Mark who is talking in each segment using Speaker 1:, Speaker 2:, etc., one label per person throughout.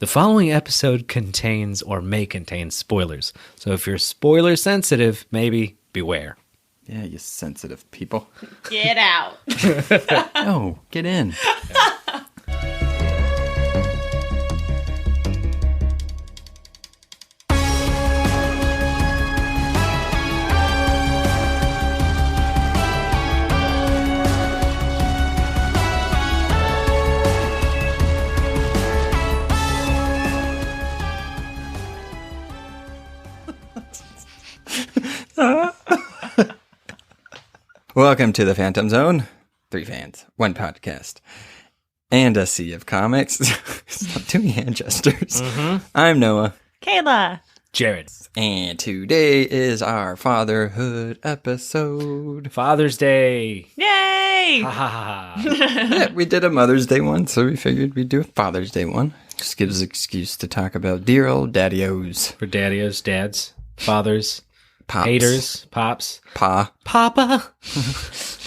Speaker 1: The following episode contains or may contain spoilers. So if you're spoiler sensitive, maybe beware.
Speaker 2: Yeah, you sensitive people.
Speaker 3: Get out.
Speaker 2: No, get in. Welcome to the Phantom Zone. 3 fans, 1 podcast, and a sea of comics. Stop doing hand gestures. I'm Noah.
Speaker 3: Kayla.
Speaker 1: Jared.
Speaker 2: And today is our fatherhood episode.
Speaker 1: Father's Day.
Speaker 3: Yay!
Speaker 1: Ha ha ha.
Speaker 2: Yeah, we did a Mother's Day one, so we figured we'd do a Father's Day one. Just gives us an excuse to talk about dear old daddy-os.
Speaker 1: For daddios, dads, fathers,
Speaker 2: Pops.
Speaker 1: haters, pops.
Speaker 2: Pa.
Speaker 1: Papa.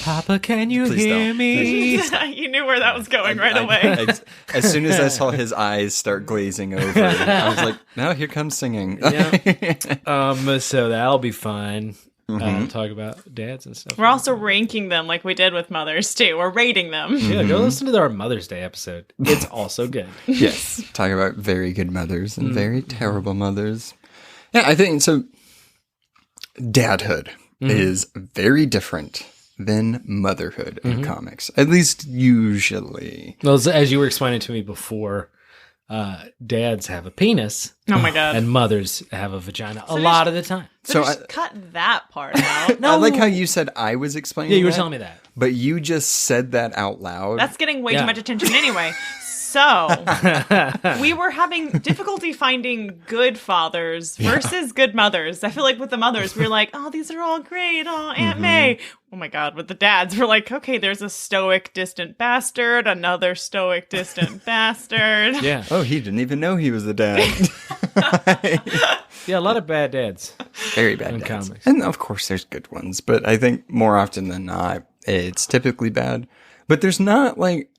Speaker 1: Papa, can you
Speaker 2: Please
Speaker 1: hear
Speaker 2: don't.
Speaker 1: me?
Speaker 3: You knew where that was going right away.
Speaker 2: As soon as I saw his eyes start glazing over, I was like, no, here comes singing.
Speaker 1: So that'll be fun. Talk about dads and stuff.
Speaker 3: We're also ranking them like we did with mothers, too. We're rating them.
Speaker 1: Yeah, go listen to our Mother's Day episode. It's also good.
Speaker 2: Yes. Talk about very good mothers and very terrible mothers. Yeah, I think so. Dadhood is very different than motherhood in comics, at least usually.
Speaker 1: Well, as you were explaining to me before, dads have a penis.
Speaker 3: Oh my god.
Speaker 1: And mothers have a vagina a lot of the time.
Speaker 3: So just cut that part out.
Speaker 2: I like how you said I was explaining
Speaker 1: Yeah, you were
Speaker 2: that,
Speaker 1: telling me that.
Speaker 2: but you just said that out loud.
Speaker 3: That's getting way too much attention anyway. So, we were having difficulty finding good fathers versus good mothers. I feel like with the mothers, we were like, oh, these are all great. Oh, Aunt May. Oh my God. With the dads, we're like, okay, there's a stoic, distant bastard, another stoic, distant bastard.
Speaker 1: Yeah.
Speaker 2: Oh, he didn't even know he was the dad.
Speaker 1: Yeah, a lot of bad dads.
Speaker 2: Very bad
Speaker 1: in
Speaker 2: dads.
Speaker 1: comics.
Speaker 2: And of course there's good ones, but I think more often than not, it's typically bad. But there's not like...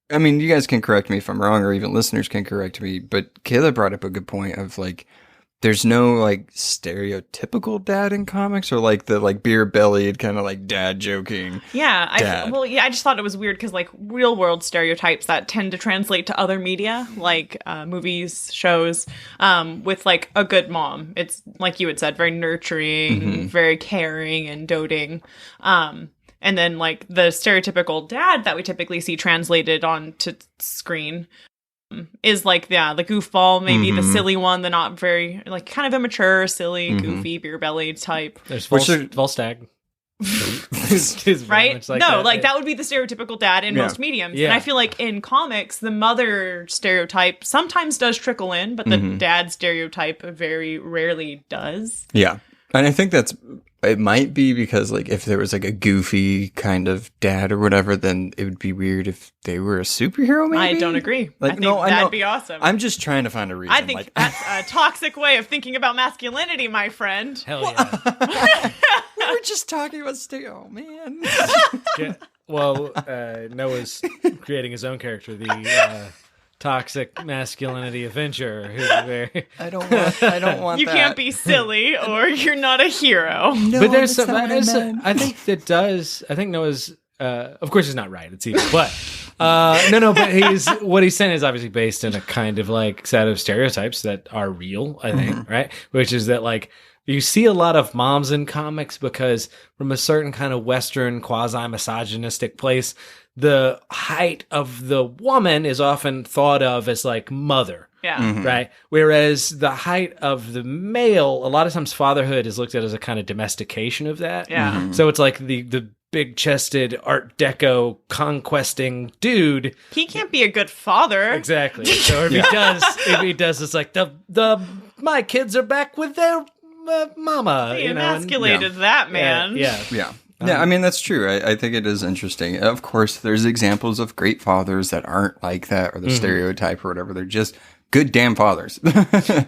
Speaker 2: I mean, you guys can correct me if I'm wrong, or even listeners can correct me, but Kayla brought up a good point of, like, there's no, like, stereotypical dad in comics, or, like, the, like, beer-bellied kind of, like, dad joking.
Speaker 3: Yeah.
Speaker 2: dad.
Speaker 3: I just thought it was weird because, like, real-world stereotypes that tend to translate to other media, like movies, shows, with, like, a good mom. It's, like you had said, very nurturing, very caring and doting. And then, like, the stereotypical dad that we typically see translated onto screen is, like, the goofball, maybe the silly one, the not very, like, kind of immature, silly, goofy, beer-bellied type.
Speaker 1: There's Volstagg.
Speaker 3: Right?
Speaker 1: Like
Speaker 3: that would be the stereotypical dad in most mediums.
Speaker 1: Yeah.
Speaker 3: And I feel like in comics, the mother stereotype sometimes does trickle in, but the dad stereotype very rarely does.
Speaker 2: Yeah. And I think it might be because, like, if there was, like, a goofy kind of dad or whatever, then it would be weird if they were a superhero, maybe?
Speaker 3: I don't agree.
Speaker 2: Like,
Speaker 3: I think that'd be awesome.
Speaker 2: I'm just trying to find a reason.
Speaker 3: I think that's a toxic way of thinking about masculinity, my friend.
Speaker 1: Hell yeah.
Speaker 2: we were just talking about oh, man.
Speaker 1: Yeah. Well, Noah's creating his own character, the toxic masculinity Avenger. Who's very...
Speaker 2: I don't want
Speaker 3: you
Speaker 2: that.
Speaker 3: can't be silly or you're not a hero.
Speaker 2: No,
Speaker 1: But there's
Speaker 2: that's
Speaker 1: some.
Speaker 2: not what I meant.
Speaker 1: I think that does. I think Noah's. Of course, he's not right. It's evil, but no. But what he's saying is obviously based in a kind of like set of stereotypes that are real. I think, right? Which is that like you see a lot of moms in comics because from a certain kind of Western quasi-misogynistic place, the height of the woman is often thought of as like mother.
Speaker 3: Yeah.
Speaker 1: Right. Whereas the height of the male, a lot of times fatherhood is looked at as a kind of domestication of that.
Speaker 3: Yeah.
Speaker 1: So it's like the big chested Art Deco conquesting dude.
Speaker 3: He can't be a good father.
Speaker 1: Exactly. So if he does, it's like my kids are back with their mama.
Speaker 3: He
Speaker 1: you know,
Speaker 3: emasculated that man.
Speaker 1: Yeah.
Speaker 2: Yeah. Yeah, I mean, that's true. I think it is interesting. Of course, there's examples of great fathers that aren't like that, or the stereotype or whatever. They're just good damn fathers.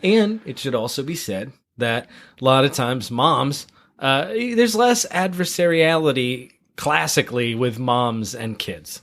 Speaker 1: And it should also be said that a lot of times moms, there's less adversariality classically with moms and kids.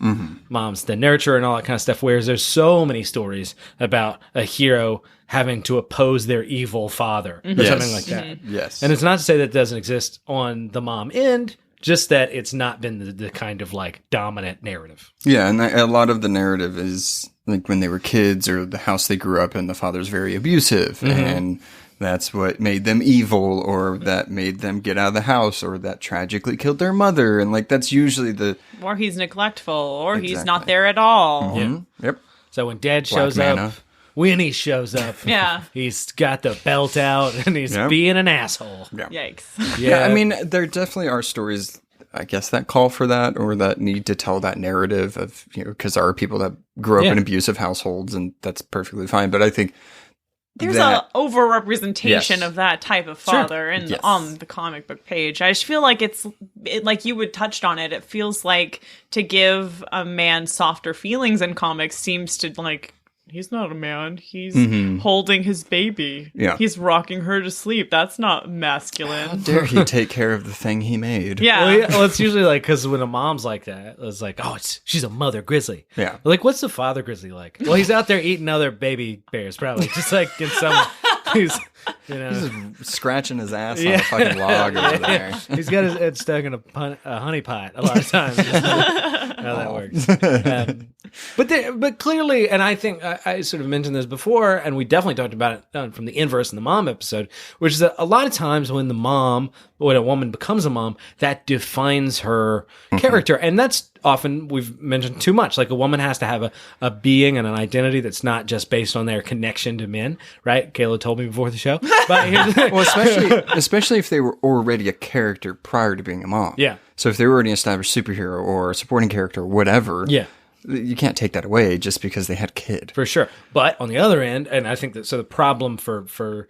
Speaker 1: Moms that nurture and all that kind of stuff, whereas there's so many stories about a hero having to oppose their evil father or something like that.
Speaker 2: Yes.
Speaker 1: And it's not to say that it doesn't exist on the mom end, just that it's not been the kind of like dominant narrative.
Speaker 2: Yeah, and a lot of the narrative is like when they were kids or the house they grew up in, the father's very abusive and that's what made them evil or that made them get out of the house or that tragically killed their mother. And like that's usually the...
Speaker 3: Or he's neglectful or he's not there at all.
Speaker 1: Yeah.
Speaker 2: Yep.
Speaker 1: So when dad
Speaker 2: Black
Speaker 1: shows
Speaker 2: Mana.
Speaker 1: up, Winnie shows up.
Speaker 3: Yeah.
Speaker 1: He's got the belt out and he's being an asshole.
Speaker 2: Yeah.
Speaker 3: Yikes.
Speaker 2: Yeah, I mean, there definitely are stories, I guess, that call for that or that need to tell that narrative of, you know, because there are people that grew up in abusive households and that's perfectly fine. But I think
Speaker 3: there's a overrepresentation of that type of father on the comic book page. I just feel like it's like you would touched on it. It feels like to give a man softer feelings in comics seems to like, he's not a man. He's holding his baby.
Speaker 2: Yeah.
Speaker 3: He's rocking her to sleep. That's not masculine.
Speaker 2: how dare he take care of the thing he made?
Speaker 3: Yeah.
Speaker 1: Well, it's usually like, because when a mom's like that, it's like, oh, she's a mother grizzly.
Speaker 2: Yeah.
Speaker 1: Like, what's the father grizzly like? Well, he's out there eating other baby bears, probably. Just like in some, he's, you know.
Speaker 2: He's just scratching his ass on a fucking log over there.
Speaker 1: He's got his head stuck in a honey pot a lot of times. How that works. But clearly, and I think I sort of mentioned this before, and we definitely talked about it from the inverse in the mom episode, which is that a lot of times when a woman becomes a mom, that defines her character. And that's often, we've mentioned too much. Like a woman has to have a being and an identity that's not just based on their connection to men, right? Kayla told me before the show. But
Speaker 2: Well, especially if they were already a character prior to being a mom.
Speaker 1: Yeah.
Speaker 2: So if they were already an established superhero or a supporting character or whatever, you can't take that away just because they had a kid.
Speaker 1: For sure. But on the other end, and I think that the problem for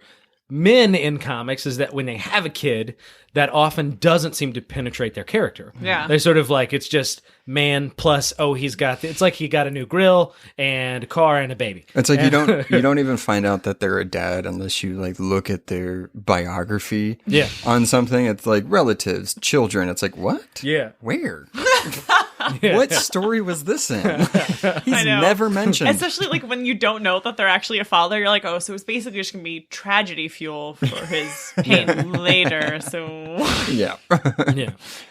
Speaker 1: men in comics is that when they have a kid, that often doesn't seem to penetrate their character.
Speaker 3: Yeah.
Speaker 1: They're sort of like, it's just man plus, it's like he got a new grill and a car and a baby.
Speaker 2: It's like you don't even find out that they're a dad unless you like look at their biography on something. It's like relatives, children. It's like, what?
Speaker 1: Yeah.
Speaker 2: Where? What story was this in? He's never mentioned.
Speaker 3: Especially like when you don't know that they're actually a father, you're like, oh, so it's basically just gonna be tragedy fuel for his pain later. So
Speaker 2: yeah.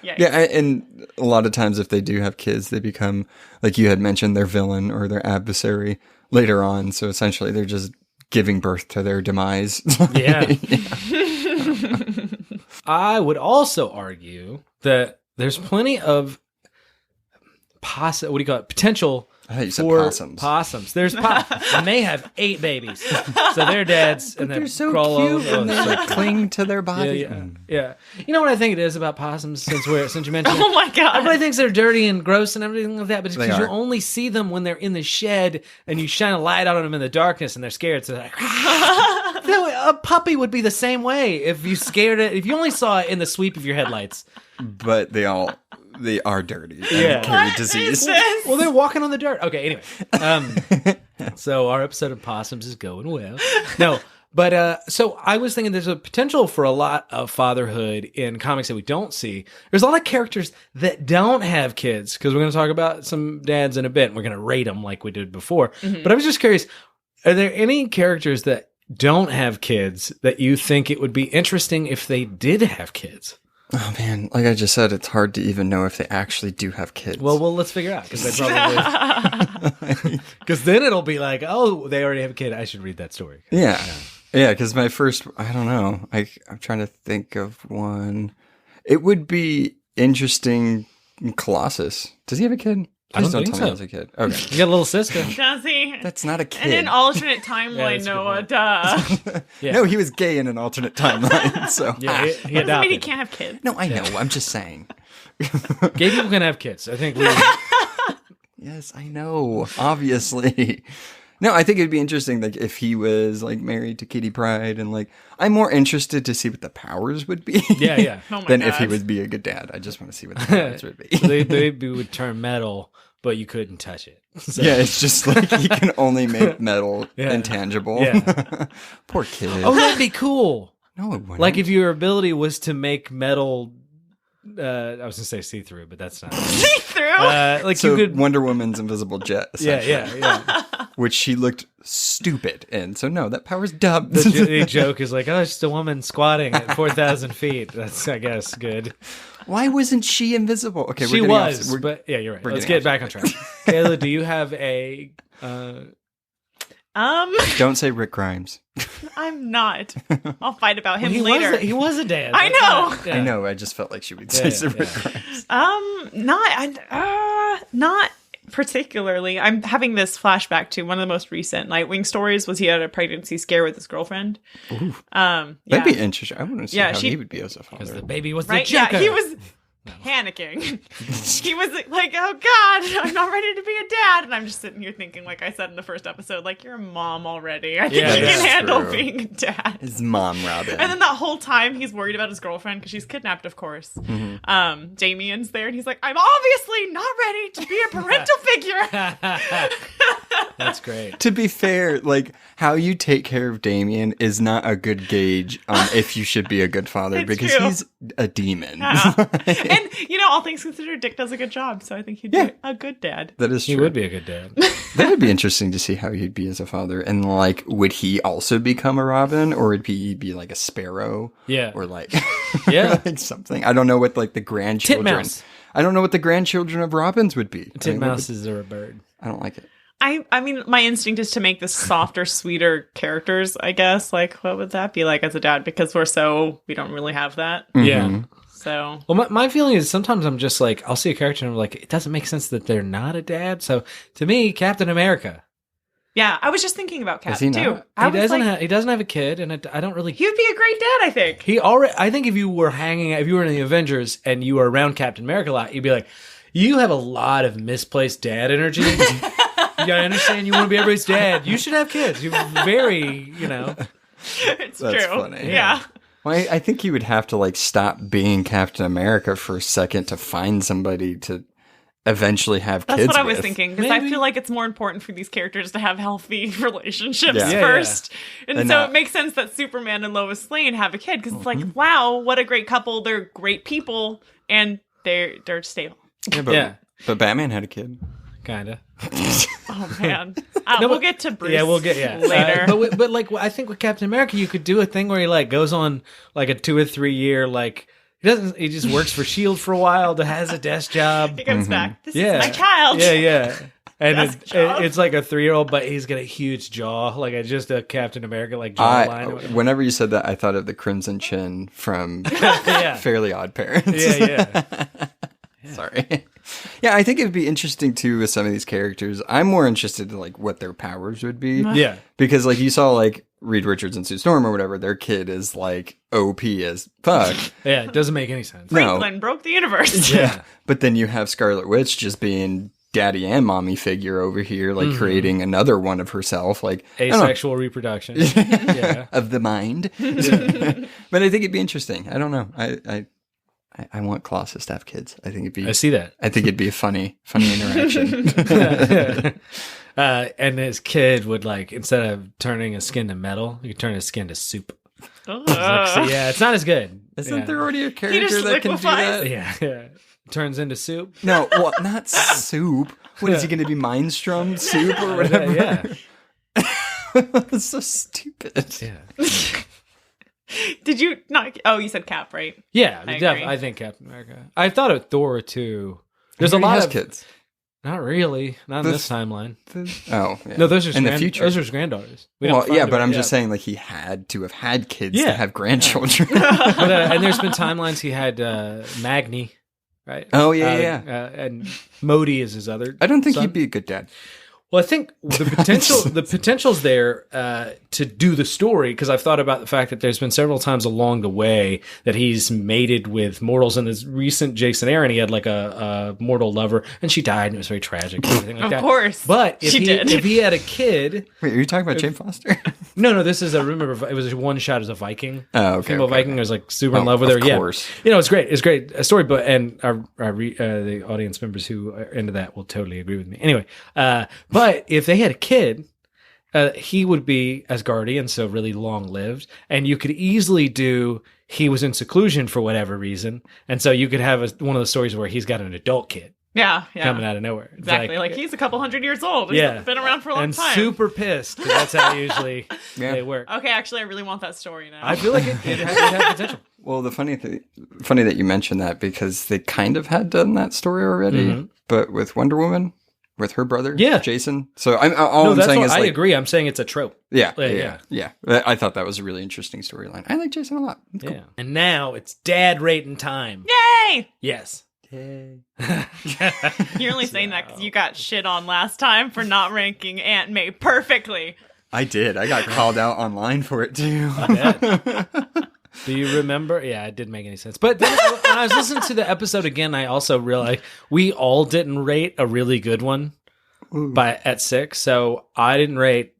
Speaker 3: Yeah.
Speaker 2: And a lot of times if they do have kids, they become, like you had mentioned, their villain or their adversary later on. So essentially they're just giving birth to their demise.
Speaker 1: Yeah. I would also argue that there's plenty of potential
Speaker 2: I thought you said
Speaker 1: for
Speaker 2: possums.
Speaker 1: Possums. There's and they have 8 babies, so they're dads, and
Speaker 2: They're
Speaker 1: they
Speaker 2: so
Speaker 1: crawl
Speaker 2: cute
Speaker 1: over.
Speaker 2: and they like cling to their body.
Speaker 1: Yeah. You know what I think it is about possums? Since you mentioned,
Speaker 3: Oh my god.
Speaker 1: everybody thinks they're dirty and gross and everything like that, but it's
Speaker 2: They
Speaker 1: because you
Speaker 2: are.
Speaker 1: only see them when they're in the shed and you shine a light on them in the darkness and they're scared. So they're like, no, a puppy would be the same way if you scared it. If you only saw it in the sweep of your headlights.
Speaker 2: But they are dirty and
Speaker 1: Yeah.
Speaker 2: carry
Speaker 3: What
Speaker 2: disease.
Speaker 3: is this?
Speaker 1: Well, they're walking on the dirt. Okay, anyway. So our episode of possums is going well. No, but so I was thinking there's a potential for a lot of fatherhood in comics that we don't see. There's a lot of characters that don't have kids, because we're going to talk about some dads in a bit, and we're going to rate them like we did before. But I was just curious, are there any characters that don't have kids that you think it would be interesting if they did have kids?
Speaker 2: Oh man, like I just said, it's hard to even know if they actually do have kids.
Speaker 1: Well, let's figure out, because they probably, because then it'll be like, oh, they already have a kid. I should read that story.
Speaker 2: Yeah, because my first, I don't know. I'm trying to think of one. It would be interesting. Colossus. Does he have a kid?
Speaker 1: I don't
Speaker 2: Please
Speaker 1: think
Speaker 2: tell me
Speaker 1: so.
Speaker 2: he has a kid. Okay,
Speaker 1: You got a little sister.
Speaker 3: Does he?
Speaker 2: that's not a
Speaker 3: In
Speaker 2: kid.
Speaker 3: an alternate
Speaker 1: Yeah,
Speaker 3: timeline,
Speaker 1: that's a good
Speaker 3: Noah,
Speaker 1: point.
Speaker 3: duh.
Speaker 1: Yeah.
Speaker 2: No, he was gay in an alternate timeline. So
Speaker 1: Yeah, he
Speaker 3: Doesn't mean he
Speaker 1: adopted.
Speaker 3: can't have kids.
Speaker 2: no, I know. I'm just saying.
Speaker 1: Gay people can have kids. I think we.
Speaker 2: Yes, I know. Obviously. No, I think it'd be interesting, like if he was like married to Kitty Pryde, and like I'm more interested to see what the powers would be.
Speaker 1: Yeah.
Speaker 3: Oh my
Speaker 2: than if he
Speaker 3: God.
Speaker 2: would be a good dad. I just want to see what the powers would be.
Speaker 1: they would turn metal, but you couldn't touch it. So,
Speaker 2: Yeah, it's just like he can only make metal
Speaker 1: Yeah.
Speaker 2: intangible.
Speaker 1: Yeah.
Speaker 2: Poor kid.
Speaker 1: Oh, that'd be cool.
Speaker 2: No, it wouldn't.
Speaker 1: Like if your ability was to make metal I was gonna say see through, but that's not.
Speaker 3: See through.
Speaker 1: Like
Speaker 2: So
Speaker 1: you could.
Speaker 2: Wonder Woman's invisible jet.
Speaker 1: Yeah,
Speaker 2: essentially,
Speaker 1: yeah.
Speaker 2: Which she looked stupid in. So no, that power's dubbed.
Speaker 1: The joke is like, oh, it's just a woman squatting at 4,000 feet. That's, I guess, good.
Speaker 2: Why wasn't she invisible? Okay,
Speaker 1: She
Speaker 2: we're
Speaker 1: was,
Speaker 2: getting
Speaker 1: but yeah, you're right.
Speaker 2: we're
Speaker 1: Let's
Speaker 2: getting
Speaker 1: get back on track. Kayla, do you have a?
Speaker 2: Don't say Rick Grimes.
Speaker 3: I'm not. I'll fight about him
Speaker 1: he
Speaker 3: later.
Speaker 1: He was a dad.
Speaker 3: I
Speaker 1: That's
Speaker 3: know.
Speaker 1: not- yeah.
Speaker 2: I know. I just felt like she would say some Rick Grimes.
Speaker 3: Not particularly. I'm having this flashback to one of the most recent Nightwing stories. Was he had a pregnancy scare with his girlfriend?
Speaker 2: Ooh.
Speaker 3: Yeah.
Speaker 2: That'd be interesting. I want to see how
Speaker 3: she-
Speaker 2: he would be as a
Speaker 1: Because
Speaker 2: father.
Speaker 1: the baby was
Speaker 3: Right?
Speaker 1: the Joker.
Speaker 3: Yeah, he was panicking. He was like, "Oh God, I'm not ready to be a dad." And I'm just sitting here thinking, like I said in the first episode, like you're a mom already. I think
Speaker 1: Yeah,
Speaker 3: you
Speaker 1: that's
Speaker 3: can handle
Speaker 2: true.
Speaker 3: being a dad.
Speaker 2: His mom, Robin.
Speaker 3: And then that whole time he's worried about his girlfriend because she's kidnapped, of course.
Speaker 2: Mm-hmm.
Speaker 3: Damien's there and he's like, I'm obviously not ready to be a parental figure.
Speaker 1: That's great.
Speaker 2: To be fair, like how you take care of Damien is not a good gauge on if you should be a good father
Speaker 3: It's
Speaker 2: because
Speaker 3: true.
Speaker 2: he's a demon.
Speaker 3: Yeah. And, all things considered, Dick does a good job. So I think he'd be a good dad.
Speaker 2: That is true.
Speaker 1: He would be a good dad.
Speaker 2: That would be interesting to see how he'd be as a father. And like, would he also become a Robin or would he be like a Sparrow?
Speaker 1: Yeah.
Speaker 2: Or like,
Speaker 1: Yeah.
Speaker 2: like something. I don't know what like the grandchildren.
Speaker 1: Titmouse.
Speaker 2: I don't know what the grandchildren of Robins would be.
Speaker 1: Titmouses are a bird.
Speaker 2: I don't like it.
Speaker 3: I mean, my instinct is to make this softer, sweeter characters, I guess. Like, what would that be like as a dad? Because we don't really have that.
Speaker 1: Yeah.
Speaker 3: So,
Speaker 1: Well, my feeling is sometimes I'm just like, I'll see a character and I'm like, it doesn't make sense that they're not a dad. So to me, Captain America.
Speaker 3: yeah, I was just thinking about Cap,
Speaker 2: Is he
Speaker 3: too.
Speaker 2: not?
Speaker 1: He doesn't have a kid, and I don't really.
Speaker 3: He would be a great dad, I think.
Speaker 1: I think if you were in the Avengers and you were around Captain America a lot, you'd be like, you have a lot of misplaced dad energy. You gotta understand, you want to be everybody's dad. You should have kids. You're very,
Speaker 3: It's
Speaker 2: That's
Speaker 3: true.
Speaker 2: funny.
Speaker 3: Yeah.
Speaker 2: Well, I think you would have to like stop being Captain America for a second to find somebody to eventually have
Speaker 3: That's
Speaker 2: kids
Speaker 3: what I was
Speaker 2: with.
Speaker 3: thinking. Because I
Speaker 1: Maybe.
Speaker 3: feel like it's more important for these characters to have healthy relationships
Speaker 2: Yeah.
Speaker 1: Yeah,
Speaker 3: first. And
Speaker 2: And
Speaker 3: so
Speaker 2: not-
Speaker 3: it makes sense that Superman and Lois Lane have a kid. Because it's like, wow, what a great couple. They're great people. And they're stable.
Speaker 2: Yeah, but Batman had a kid.
Speaker 1: Kind of.
Speaker 3: Oh, man.
Speaker 1: No,
Speaker 3: We'll
Speaker 1: but-
Speaker 3: get to Bruce
Speaker 1: Yeah, we'll get
Speaker 3: later.
Speaker 1: but like, I think with Captain America, you could do a thing where he like goes on like a 2 or 3 year like he just works for Shield for a while, has a desk job.
Speaker 3: He comes back. This
Speaker 1: Yeah,
Speaker 3: is my child.
Speaker 1: Yeah. And
Speaker 3: Desk job.
Speaker 1: it's like a 3-year-old, but he's got a huge jaw, like just a Captain America like jawline.
Speaker 2: Whenever you said that, I thought of the Crimson Chin from
Speaker 1: Yeah.
Speaker 2: Fairly Odd Parents.
Speaker 1: Yeah.
Speaker 2: Sorry. Yeah, I think it'd be interesting too with some of these characters. I'm more interested in like what their powers would be.
Speaker 1: Yeah.
Speaker 2: Because like you saw like Reed Richards and Sue Storm or whatever, their kid is like OP as fuck.
Speaker 1: Yeah, it doesn't make any sense.
Speaker 2: No.
Speaker 3: Franklin broke the universe.
Speaker 1: Yeah.
Speaker 2: But then you have Scarlet Witch just being daddy and mommy figure over here, like creating another one of herself, like I don't know,
Speaker 1: Asexual reproduction. Yeah.
Speaker 2: of the mind. But I think it'd be interesting. I don't know. I want Colossus to have kids. I think it'd be.
Speaker 1: I see that.
Speaker 2: I think it'd be a funny interaction.
Speaker 1: And his kid would like, instead of turning his skin to metal, you could turn his skin to soup. So, yeah, it's not as good.
Speaker 2: Isn't
Speaker 1: Yeah.
Speaker 2: there already a
Speaker 3: just
Speaker 2: character that can do
Speaker 3: liquefies.
Speaker 2: that?
Speaker 1: Yeah. Turns into soup.
Speaker 2: No, well, not soup. What is he going to be? Mindstrom soup or whatever?
Speaker 1: Yeah.
Speaker 2: That's so stupid.
Speaker 1: Yeah.
Speaker 3: Did you not? Oh, you said Cap, right?
Speaker 1: Yeah,
Speaker 3: I agree.
Speaker 1: I think Captain America. I thought of Thor too. There's
Speaker 2: He
Speaker 1: a lot
Speaker 2: has
Speaker 1: of
Speaker 2: kids.
Speaker 1: Not really. Not in
Speaker 2: This-
Speaker 1: this timeline.
Speaker 2: Oh, yeah.
Speaker 1: No, those are
Speaker 2: in the future.
Speaker 1: Those are his granddaughters. We
Speaker 2: Well,
Speaker 1: don't find
Speaker 2: yeah, but
Speaker 1: them,
Speaker 2: I'm just saying, like, he had to have had kids to
Speaker 1: Yeah.
Speaker 2: have grandchildren.
Speaker 1: But, and there's been timelines he had Magni, right?
Speaker 2: Oh, yeah.
Speaker 1: And Modi is his other.
Speaker 2: I don't think
Speaker 1: son.
Speaker 2: he'd be a good dad.
Speaker 1: Well, I think the potential's there to do the story, because I've thought about the fact that there's been several times along the way that he's mated with mortals. In this recent Jason Aaron, he had like a mortal lover, and she died, and it was very tragic and everything like
Speaker 3: Of
Speaker 1: that.
Speaker 3: course.
Speaker 1: But if
Speaker 3: She did.
Speaker 1: if he had a kid,
Speaker 2: Wait, are you talking about Jane Foster?
Speaker 1: no, this is it was one shot as a Viking.
Speaker 2: Oh, okay,
Speaker 1: Female
Speaker 2: okay,
Speaker 1: Viking.
Speaker 2: okay.
Speaker 1: I was like super in
Speaker 2: Oh,
Speaker 1: love with
Speaker 2: of
Speaker 1: her.
Speaker 2: course.
Speaker 1: Yeah, it's great. It's great a story, but and the audience members who are into that will totally agree with me. Anyway, but if they had a kid, he would be Asgardian, so really long lived, and you could easily do he was in seclusion for whatever reason, and so you could have one of the stories where he's got an adult kid coming out of nowhere. It's
Speaker 3: Exactly. Like he's a couple hundred years old. He's been around for a long
Speaker 1: and
Speaker 3: time.
Speaker 1: super pissed, 'cause that's how usually they work.
Speaker 3: Okay, actually, I really want that story now.
Speaker 1: I feel like it had potential.
Speaker 2: Well, funny that you mentioned that, because they kind of had done that story already, but with Wonder Woman, with her brother, Jason. So I'm saying is,
Speaker 1: I
Speaker 2: like,
Speaker 1: agree. I'm saying it's a trope.
Speaker 2: Yeah. I thought that was a really interesting storyline. I like Jason a lot. It's cool.
Speaker 1: And now it's dad rating time.
Speaker 3: Yay!
Speaker 1: Yes.
Speaker 2: Yay.
Speaker 3: You're only saying that because you got shit on last time for not ranking Aunt May perfectly.
Speaker 2: I did. I got called out online for it too.
Speaker 1: Do you remember? Yeah, it didn't make any sense. But then when I was listening to the episode again, I also realized we all didn't rate a really good one at 6. So I didn't rate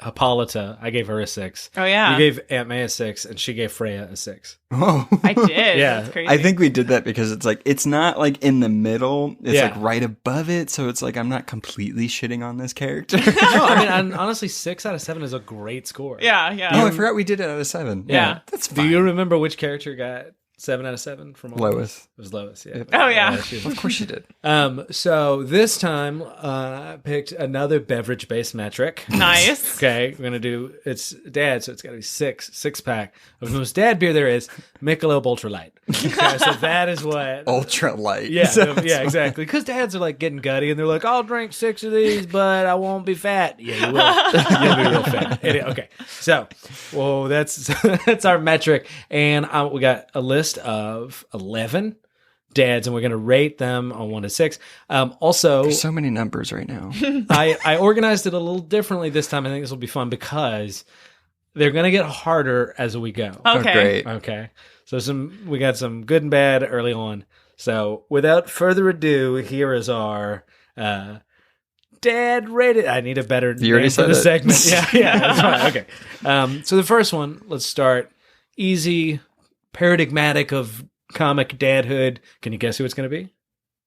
Speaker 1: Hippolyta. I gave her a 6.
Speaker 3: Oh, yeah.
Speaker 1: You gave Aunt May a 6, and she gave Freya a 6.
Speaker 2: Oh,
Speaker 3: I did.
Speaker 1: Yeah.
Speaker 3: That's crazy.
Speaker 2: I think we did that because it's like, it's not like in the middle. It's
Speaker 1: Yeah.
Speaker 2: like right above it. So it's like, I'm not completely shitting on this character.
Speaker 1: No, I mean, honestly, 6 out of 7 is a great score.
Speaker 3: Yeah.
Speaker 2: Oh, I forgot we did it out of 7.
Speaker 3: Yeah.
Speaker 2: That's
Speaker 1: Do
Speaker 2: fine.
Speaker 1: you remember which character got 7 out of 7 from all of us?
Speaker 2: Lois.
Speaker 1: It was Lois, yeah.
Speaker 3: Oh, yeah.
Speaker 2: Of course you did.
Speaker 1: So this time, I picked another beverage-based metric.
Speaker 3: Nice.
Speaker 1: Okay, we're gonna do it's dad, so it's got to be 6-pack of the most dad beer there is, Michelob Ultra Light. Okay, so that is what.
Speaker 2: Ultra light.
Speaker 1: Yeah,
Speaker 2: So
Speaker 1: yeah, exactly. Because dads are like getting gutty, and they're like, "I'll drink 6 of these, but I won't be fat." Yeah, you will. You'll be real fat. Okay, so, well, that's that's our metric, and we got a list of 11 dads, and we're gonna rate them on 1 to 6. Also,
Speaker 2: There's so many numbers right now.
Speaker 1: I organized it a little differently this time. I think this will be fun because they're going to get harder as we go.
Speaker 3: Okay.
Speaker 2: Oh, great.
Speaker 1: Okay. So we got some good and bad early on. So without further ado, here is our dad rated. I need a better
Speaker 2: You already
Speaker 1: name for
Speaker 2: said
Speaker 1: the
Speaker 2: it.
Speaker 1: segment. Yeah, that's fine. Okay. So the first one, let's start easy, paradigmatic of comic dadhood. Can you guess who it's going to be?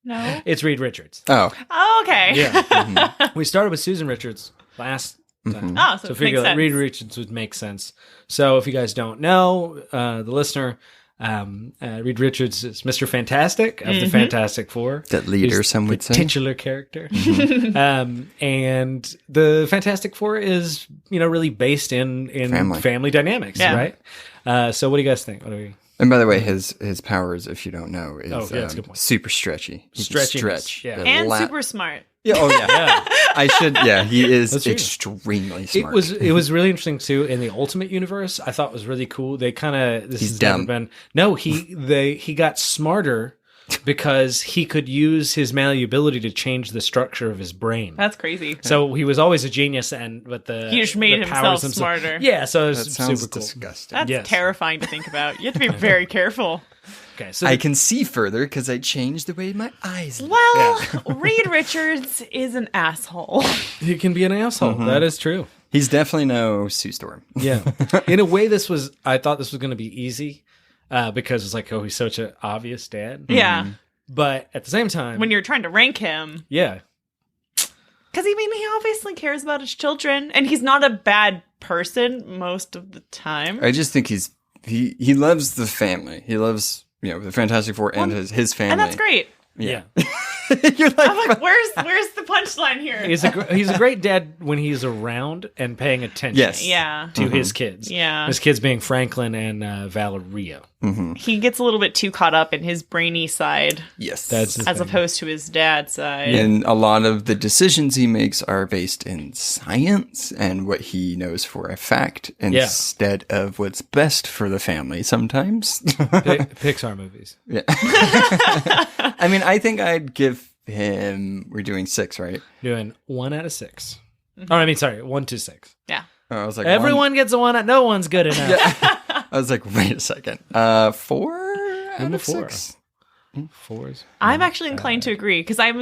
Speaker 3: No.
Speaker 1: It's Reed Richards.
Speaker 2: Oh,
Speaker 3: Oh, okay.
Speaker 1: Yeah. We started with Susan Richards last time.
Speaker 3: Oh, so it
Speaker 1: figure
Speaker 3: makes
Speaker 1: that
Speaker 3: sense.
Speaker 1: Reed Richards would make sense. So if you guys don't know, the listener, Reed Richards is Mr. Fantastic of the Fantastic Four.
Speaker 2: that leader,
Speaker 1: He's
Speaker 2: some
Speaker 1: the
Speaker 2: would say.
Speaker 1: titular character. And the Fantastic Four is, really based in family dynamics,
Speaker 3: Yeah.
Speaker 1: right? So what do you guys think? What do we...
Speaker 2: And by the way, his powers, if you don't know, is
Speaker 1: that's a good point.
Speaker 2: super stretchy. He can
Speaker 1: Stretchiness,
Speaker 2: stretch.
Speaker 1: yeah.
Speaker 2: the
Speaker 3: And
Speaker 2: la-
Speaker 3: super smart.
Speaker 2: Yeah, oh yeah.
Speaker 1: Yeah.
Speaker 2: I should. Yeah, he is
Speaker 1: That's true.
Speaker 2: extremely
Speaker 1: It
Speaker 2: smart.
Speaker 1: was really interesting too in the Ultimate Universe. I thought it was really cool. They kind of
Speaker 2: He's
Speaker 1: has
Speaker 2: dumb.
Speaker 1: never been. No, he got smarter because he could use his malleability to change the structure of his brain.
Speaker 3: That's crazy.
Speaker 1: So he was always a genius, but
Speaker 3: He just made
Speaker 1: the
Speaker 3: himself
Speaker 1: powers themselves-
Speaker 3: smarter.
Speaker 1: Yeah, so it was
Speaker 2: that sounds
Speaker 1: super cool.
Speaker 2: disgusting.
Speaker 3: That's
Speaker 1: Yes.
Speaker 3: terrifying to think about. You have to be very careful.
Speaker 1: Okay, so
Speaker 2: I can see further because I changed the way my eyes look.
Speaker 3: Well, Reed Richards is an asshole.
Speaker 1: he can be an asshole. That is true.
Speaker 2: He's definitely no Sue Storm.
Speaker 1: Yeah. In a way, I thought this was going to be easy because it's like, oh, he's such an obvious dad.
Speaker 3: Yeah.
Speaker 1: But at the same time,
Speaker 3: When you're trying to rank him.
Speaker 1: yeah.
Speaker 3: Because, he obviously cares about his children. And he's not a bad person most of the time.
Speaker 2: I just think he loves the family. He loves the Fantastic Four and his family.
Speaker 3: And that's great.
Speaker 1: Yeah.
Speaker 2: You're like,
Speaker 3: I'm like, where's the punchline here?
Speaker 1: He's a great dad when he's around and paying attention
Speaker 2: yes.
Speaker 3: Yeah.
Speaker 1: to his kids.
Speaker 3: Yeah.
Speaker 1: His kids being Franklin and Valeria.
Speaker 3: He gets a little bit too caught up in his brainy side
Speaker 2: Yes.
Speaker 1: That's the
Speaker 3: as
Speaker 1: thing.
Speaker 3: opposed to his dad's side.
Speaker 2: And a lot of the decisions he makes are based in science and what he knows for a fact instead of what's best for the family sometimes.
Speaker 1: Pixar movies.
Speaker 2: Yeah. I mean, I think I'd give him, we're doing 6, right?
Speaker 1: Doing 1 out of 6. Oh, I mean, sorry, 1 to 6.
Speaker 3: Yeah.
Speaker 2: I was like,
Speaker 1: Everyone gets a 1. No one's good enough.
Speaker 2: I was like, wait a second. 4 out
Speaker 1: Number
Speaker 2: of
Speaker 1: 4.
Speaker 2: 6?
Speaker 1: 4s.
Speaker 3: I'm actually inclined to agree because I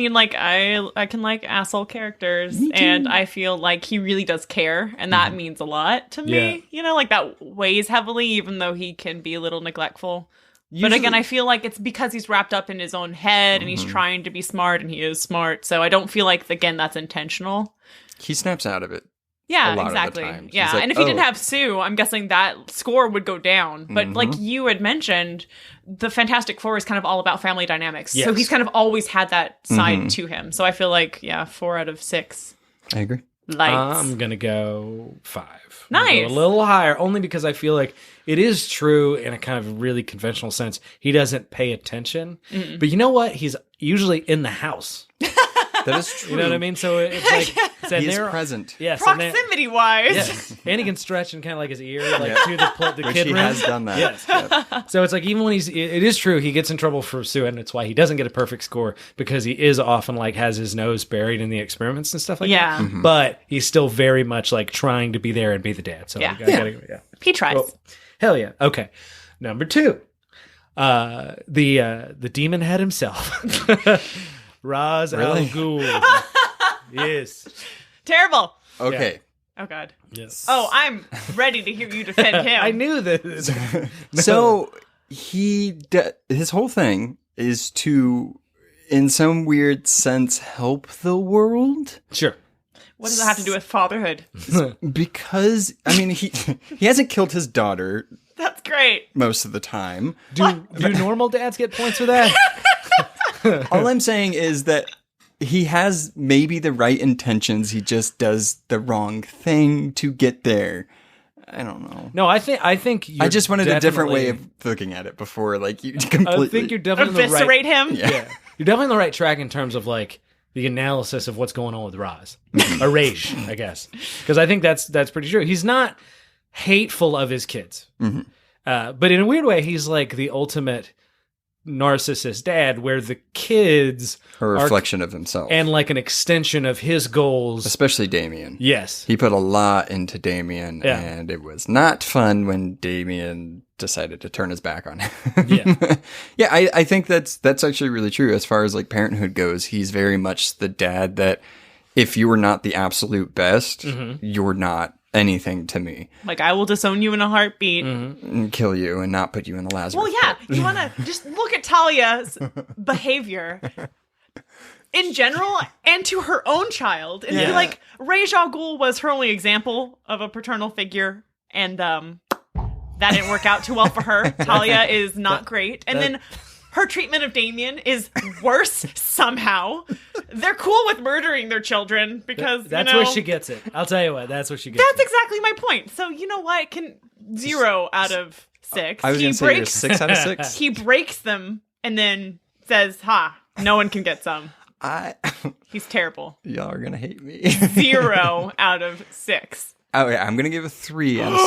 Speaker 3: can like asshole characters and I feel like he really does care and that means a lot to me. Like that weighs heavily even though he can be a little neglectful. But again, I feel like it's because he's wrapped up in his own head and he's trying to be smart and he is smart. So I don't feel like, again, that's intentional.
Speaker 2: He snaps out of it
Speaker 3: Yeah,
Speaker 2: a lot
Speaker 3: exactly.
Speaker 2: of the time.
Speaker 3: Yeah,
Speaker 2: He's like,
Speaker 3: and if he didn't have Sue, I'm guessing that score would go down. But like you had mentioned, the Fantastic Four is kind of all about family dynamics. So
Speaker 1: Yes.
Speaker 3: he's kind of always had that side to him. So I feel like, 4 out of 6
Speaker 2: I agree.
Speaker 3: lights.
Speaker 1: I'm gonna go 5.
Speaker 3: Nice.
Speaker 1: Go a little higher, only because I feel like it is true in a kind of really conventional sense. He doesn't pay attention, but you know what? He's usually in the house.
Speaker 2: That is true.
Speaker 1: You know what I mean? So it's like
Speaker 2: He is present.
Speaker 1: Yes,
Speaker 3: Proximity wise.
Speaker 1: yes, and he can stretch and kind of like his ear, like to the
Speaker 2: Which
Speaker 1: kid
Speaker 2: he
Speaker 1: room.
Speaker 2: has done that.
Speaker 1: Yes.
Speaker 2: Yep.
Speaker 1: So it's like even when it is true, he gets in trouble for Sue, and it's why he doesn't get a perfect score because he is often like has his nose buried in the experiments and stuff like
Speaker 3: Yeah.
Speaker 1: that. But he's still very much like trying to be there and be the dad. So
Speaker 3: Yeah.
Speaker 1: I gotta,
Speaker 3: He tries.
Speaker 1: Well, hell yeah. Okay. Number 2. The demon head himself. Raz Al
Speaker 2: Really?
Speaker 1: Ghul. Yes.
Speaker 3: Terrible.
Speaker 2: Okay.
Speaker 3: Oh, God.
Speaker 1: Yes.
Speaker 3: Oh, I'm ready to hear you defend him.
Speaker 1: I knew that.
Speaker 2: So his whole thing is to, in some weird sense, help the world.
Speaker 1: Sure.
Speaker 3: What does that have to do with fatherhood?
Speaker 2: Because, I mean, he hasn't killed his daughter
Speaker 3: That's great.
Speaker 2: most of the time.
Speaker 1: Do normal dads get points for that?
Speaker 2: All I'm saying is that he has maybe the right intentions. He just does the wrong thing to get there. I don't know.
Speaker 1: No, I think
Speaker 2: I just wanted a different way
Speaker 1: definitely-
Speaker 2: of looking at it before, like, you completely.
Speaker 1: I think you're definitely on the right.
Speaker 3: Eviscerate him?
Speaker 1: Yeah, you're definitely on the right track in terms of like the analysis of what's going on with Raz or Raish, I guess, because I think that's pretty true. He's not hateful of his kids, but in a weird way, he's like the ultimate narcissist dad, where the kids
Speaker 2: a reflection of himself.
Speaker 1: and like an extension of his goals.
Speaker 2: Especially Damien.
Speaker 1: Yes,
Speaker 2: He put a lot into Damien,
Speaker 1: Yeah.
Speaker 2: and it was not fun when Damien decided to turn his back on him.
Speaker 1: Yeah.
Speaker 2: Yeah, I think that's actually really true. As far as like parenthood goes, he's very much the dad that if you were not the absolute best, you're not anything to me.
Speaker 3: Like, I will disown you in a heartbeat.
Speaker 2: And kill you and not put you in the Lazarus
Speaker 3: Well, yeah,
Speaker 2: pit.
Speaker 3: you want to just look at Talia's behavior in general and to her own child and be like, Ra's al Ghul was her only example of a paternal figure, and that didn't work out too well for her. Talia is not great. And then her treatment of Damien is worse somehow. They're cool with murdering their children because,
Speaker 1: that's
Speaker 3: you know,
Speaker 1: where she gets it. I'll tell you what, that's where she gets
Speaker 3: that's
Speaker 1: it.
Speaker 3: exactly my point. So, you know what? 0 out of 6.
Speaker 2: I was going to say you're 6 out of 6.
Speaker 3: He breaks them and then says, "Ha, no one can get some." He's terrible.
Speaker 2: Y'all are going to hate me.
Speaker 3: 0 out of 6.
Speaker 2: Okay, I'm going to give a 3 out of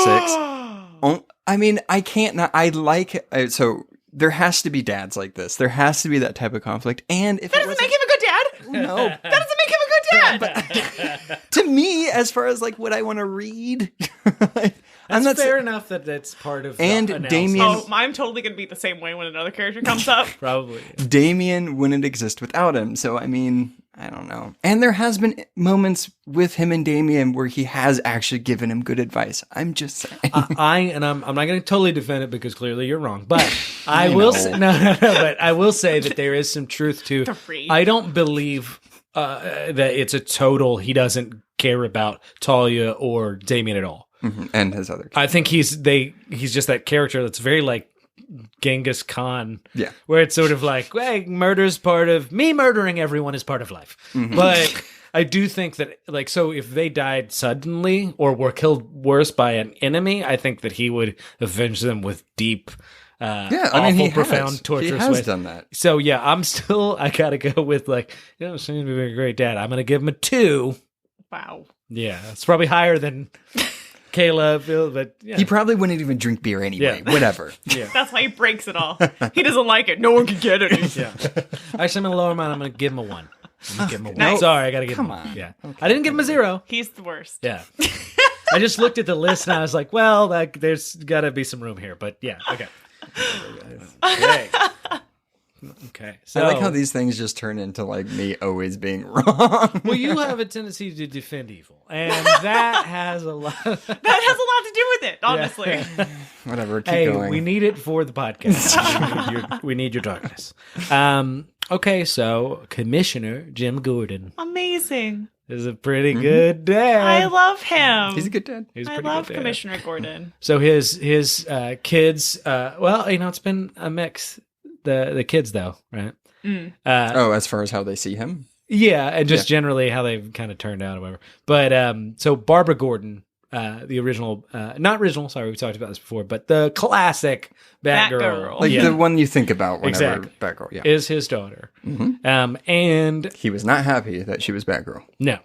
Speaker 2: 6. I mean, I can't not. I like so there has to be dads like this. There has to be that type of conflict. And if
Speaker 3: That doesn't make him a good dad.
Speaker 2: no,
Speaker 3: That doesn't make him a good dad.
Speaker 2: to me, as far as like what I want to read, I'm not
Speaker 1: Fair enough that that's part of
Speaker 2: And
Speaker 1: the analysis.
Speaker 2: Damien-
Speaker 3: Oh, I'm totally going to be the same way when another character comes up.
Speaker 1: Probably.
Speaker 2: Damien wouldn't exist without him. So I mean, I don't know. And there has been moments with him and Damien where he has actually given him good advice. I'm just saying.
Speaker 1: I'm not going to totally defend it because clearly you're wrong, but I
Speaker 2: I
Speaker 1: will
Speaker 2: know.
Speaker 1: say, no, but I will say that there is some truth to.
Speaker 3: 3.
Speaker 1: I don't believe that it's a total. He doesn't care about Talia or Damien at all.
Speaker 2: And his other kids.
Speaker 1: I think he's just that character that's very like Genghis Khan.
Speaker 2: Yeah.
Speaker 1: Where it's sort of like, hey, murder's part of me. Murdering everyone is part of life. But I do think that, like, so if they died suddenly or were killed worse by an enemy, I think that he would avenge them with deep,
Speaker 2: Yeah,
Speaker 1: awful,
Speaker 2: I mean, he
Speaker 1: profound,
Speaker 2: has.
Speaker 1: torturous
Speaker 2: He has
Speaker 1: ways.
Speaker 2: done that.
Speaker 1: So yeah, I gotta go with like, seems to be a great dad. I'm gonna give him a 2.
Speaker 3: Wow.
Speaker 1: Yeah, it's probably higher than Kayla, Phil, but yeah.
Speaker 2: He probably wouldn't even drink beer anyway.
Speaker 1: Yeah.
Speaker 2: Whatever.
Speaker 1: yeah.
Speaker 3: That's why he breaks it all. He doesn't like it. No one can get it.
Speaker 1: Yeah. Actually, I'm gonna lower mine. I'm gonna give him a 1. I'm gonna give him a 1.
Speaker 3: Nice.
Speaker 1: Sorry, I gotta give him
Speaker 2: Come
Speaker 1: a 1.
Speaker 2: on.
Speaker 1: Yeah. I didn't give him a 0.
Speaker 3: He's the worst.
Speaker 1: Yeah. I just looked at the list and I was like, well, there's gotta be some room here. But yeah, okay. Okay. So
Speaker 2: I like how these things just turn into like me always being wrong.
Speaker 1: well, you have a tendency to defend evil, and that has a lot.
Speaker 3: That has a lot to do with it, honestly.
Speaker 2: Whatever. Keep
Speaker 1: Hey,
Speaker 2: going.
Speaker 1: we need it for the podcast. we need your darkness. Okay, so Commissioner Jim Gordon.
Speaker 3: Amazing.
Speaker 1: is a pretty good dad.
Speaker 3: I love him.
Speaker 2: He's a good dad.
Speaker 1: He's a
Speaker 3: I
Speaker 1: pretty
Speaker 3: love
Speaker 1: good dad.
Speaker 3: Commissioner Gordon.
Speaker 1: So his kids, well, it's been a mix. The kids though, right?
Speaker 2: As far as how they see him.
Speaker 1: Yeah, and just generally how they've kind of turned out or whatever. But so Barbara Gordon, the original, not original, sorry, we talked about this before, but the classic Batgirl.
Speaker 3: Batgirl.
Speaker 2: The one you think about whenever
Speaker 1: Exactly.
Speaker 2: Batgirl,
Speaker 1: is his daughter. And
Speaker 2: he was not happy that she was Batgirl,
Speaker 1: no.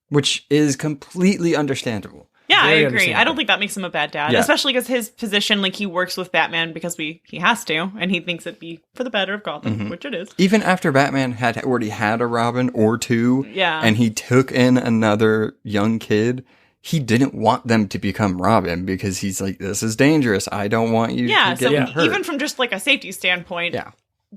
Speaker 2: which is completely understandable.
Speaker 3: Yeah,
Speaker 1: Very
Speaker 3: I agree.
Speaker 1: understandable.
Speaker 3: I don't think that makes him a bad dad,
Speaker 2: Yeah.
Speaker 3: especially because his position, like he works with Batman because he has to, and he thinks it'd be for the better of Gotham, which it is.
Speaker 2: Even after Batman had already had a Robin or two,
Speaker 3: Yeah.
Speaker 2: and he took in another young kid, he didn't want them to become Robin because he's like, this is dangerous. I don't want you
Speaker 3: Yeah,
Speaker 2: to get
Speaker 3: so
Speaker 2: hurt.
Speaker 3: even from just like a safety standpoint,
Speaker 2: Yeah.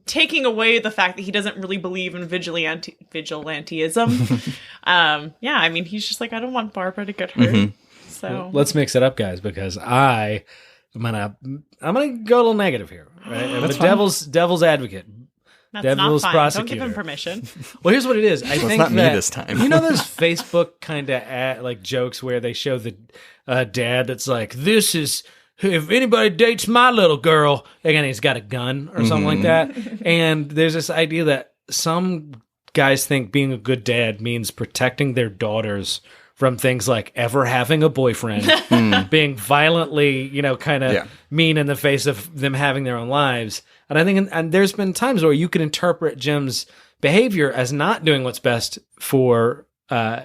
Speaker 3: taking away the fact that he doesn't really believe in vigilanteism, I mean, he's just like, I don't want Barbara to get hurt. So
Speaker 1: Let's mix it up, guys, because I'm gonna go a little negative here. Right? I'm a devil's advocate.
Speaker 3: that's
Speaker 1: devil's
Speaker 3: not fine.
Speaker 1: prosecutor.
Speaker 3: Don't give him permission.
Speaker 1: Well, here's what it is. I think
Speaker 2: not me
Speaker 1: that,
Speaker 2: this time.
Speaker 1: You know those Facebook kind of like jokes where they show the dad that's like, this is, if anybody dates my little girl, again, he's got a gun or something like that. And there's this idea that some guys think being a good dad means protecting their daughters from things like ever having a boyfriend, being violently, kind of mean in the face of them having their own lives. And I think, and there's been times where you could interpret Jim's behavior as not doing what's best for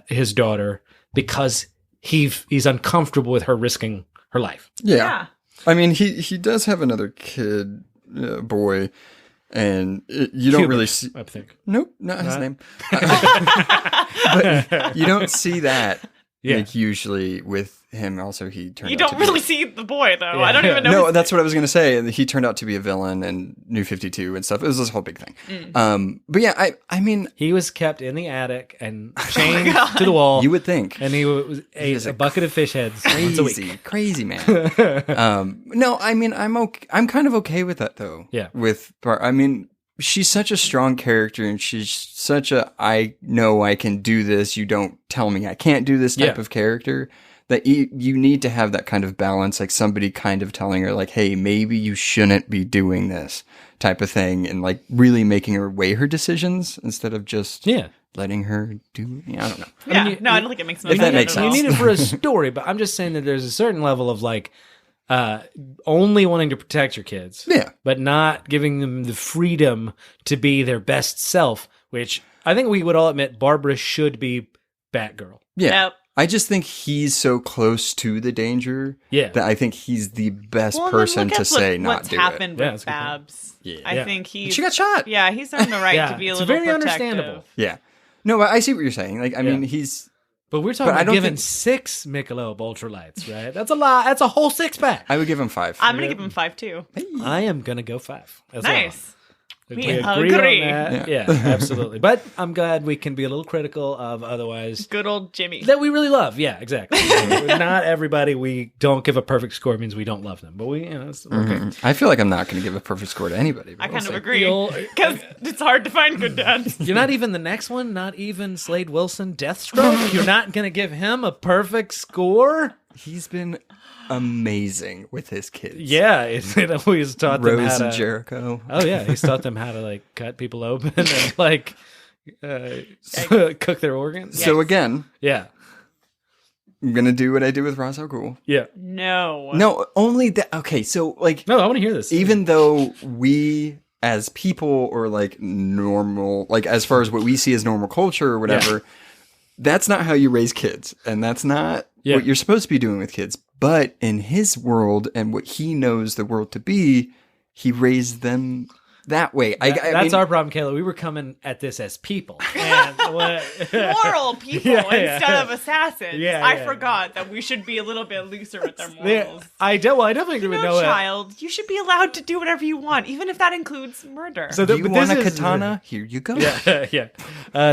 Speaker 1: his daughter because he's uncomfortable with her risking her life.
Speaker 3: Yeah.
Speaker 2: I mean, he does have another kid, boy, and you don't really see.
Speaker 1: I think.
Speaker 2: Nope, not his name. But you don't see that. Like usually with him, also he turned.
Speaker 3: You
Speaker 2: out
Speaker 3: don't
Speaker 2: to
Speaker 3: really
Speaker 2: be,
Speaker 3: see the boy though.
Speaker 1: Yeah.
Speaker 3: I don't even know.
Speaker 2: No, that's what I was going to say. He turned out to be a villain in New 52 and stuff. It was this whole big thing. But yeah, I mean,
Speaker 1: He was kept in the attic and chained to the wall.
Speaker 2: you would think.
Speaker 1: And he ate a bucket of fish heads once a week.
Speaker 2: Crazy man. No, I mean, I'm kind of okay with that though.
Speaker 1: Yeah.
Speaker 2: I mean, she's such a strong character and she's such I know I can do this. You don't tell me I can't do this type of character that you need to have that kind of balance. Like somebody kind of telling her like, hey, maybe you shouldn't be doing this type of thing. And like really making her weigh her decisions instead of just letting her do, I don't know.
Speaker 3: Yeah,
Speaker 1: I mean,
Speaker 3: I don't think it makes sense.
Speaker 2: if that makes
Speaker 3: at all.
Speaker 2: sense.
Speaker 1: You need it for a story, but I'm just saying that there's a certain level of like only wanting to protect your kids, but not giving them the freedom to be their best self, which I think we would all admit Barbara should be Batgirl.
Speaker 2: Yeah.
Speaker 3: Yep.
Speaker 2: I just think he's so close to the danger that I think he's the best
Speaker 3: Well,
Speaker 2: person
Speaker 3: look
Speaker 2: to
Speaker 3: at
Speaker 2: say not
Speaker 3: what's
Speaker 2: do
Speaker 3: happened
Speaker 2: it.
Speaker 1: Yeah,
Speaker 3: with
Speaker 1: that's a good point.
Speaker 3: Babs.
Speaker 2: Yeah.
Speaker 3: I think he's
Speaker 2: She got shot.
Speaker 3: Yeah, he's earned the right to be a
Speaker 1: it's
Speaker 3: little
Speaker 1: very
Speaker 3: protective.
Speaker 1: understandable.
Speaker 2: Yeah. No, but I see what you're saying. Like, I mean, he's...
Speaker 1: But we're talking
Speaker 2: But I
Speaker 1: about
Speaker 2: don't
Speaker 1: giving
Speaker 2: think-
Speaker 1: 6 Michelob Ultralights, right? That's a lot. That's a whole 6-pack.
Speaker 2: I would give him 5.
Speaker 3: I'm gonna give him 5 too.
Speaker 1: I am going to go 5 as well.
Speaker 3: Nice.
Speaker 1: We
Speaker 3: We
Speaker 1: agree
Speaker 3: agree.
Speaker 1: on that. Yeah, absolutely. But I'm glad we can be a little critical of otherwise
Speaker 3: Good old Jimmy.
Speaker 1: that we really love. Yeah, exactly. Not everybody we don't give a perfect score means we don't love them, but we, it's okay.
Speaker 2: I feel like I'm not going to give a perfect score to anybody. but
Speaker 3: I
Speaker 2: we'll
Speaker 3: kind of
Speaker 2: see.
Speaker 3: agree
Speaker 1: You'll-
Speaker 3: because it's hard to find good dads.
Speaker 1: You're not even the next one, not even Slade Wilson Deathstroke. You're not going to give him a perfect score?
Speaker 2: He's been amazing with his kids.
Speaker 1: Yeah, it always taught them how
Speaker 2: Rose
Speaker 1: to...
Speaker 2: and Jericho.
Speaker 1: Oh yeah, he's taught them how to like cut people open and like cook their organs.
Speaker 2: So again,
Speaker 1: Yeah,
Speaker 2: I'm going to do what I do with Ra's al Ghul.
Speaker 1: yeah.
Speaker 3: No.
Speaker 2: No, only that. Okay, so like,
Speaker 1: No, I want to hear this.
Speaker 2: even though we as people or like normal, like as far as what we see as normal culture or whatever, that's not how you raise kids. And that's not what you're supposed to be doing with kids. But in his world and what he knows the world to be, he raised them that way.
Speaker 1: That's
Speaker 2: mean,
Speaker 1: our problem, Kayla. We were coming at this as people. And
Speaker 3: Moral people instead of assassins.
Speaker 1: Yeah,
Speaker 3: I
Speaker 1: yeah.
Speaker 3: forgot that we should be a little bit looser with our
Speaker 1: Yeah,
Speaker 3: morals.
Speaker 1: I definitely agree with
Speaker 3: No
Speaker 1: Noah.
Speaker 3: child, you should be allowed to do whatever you want, even if that includes murder.
Speaker 1: So
Speaker 2: you
Speaker 1: but
Speaker 2: want a
Speaker 1: this is-
Speaker 2: katana? Here you go.
Speaker 1: yeah.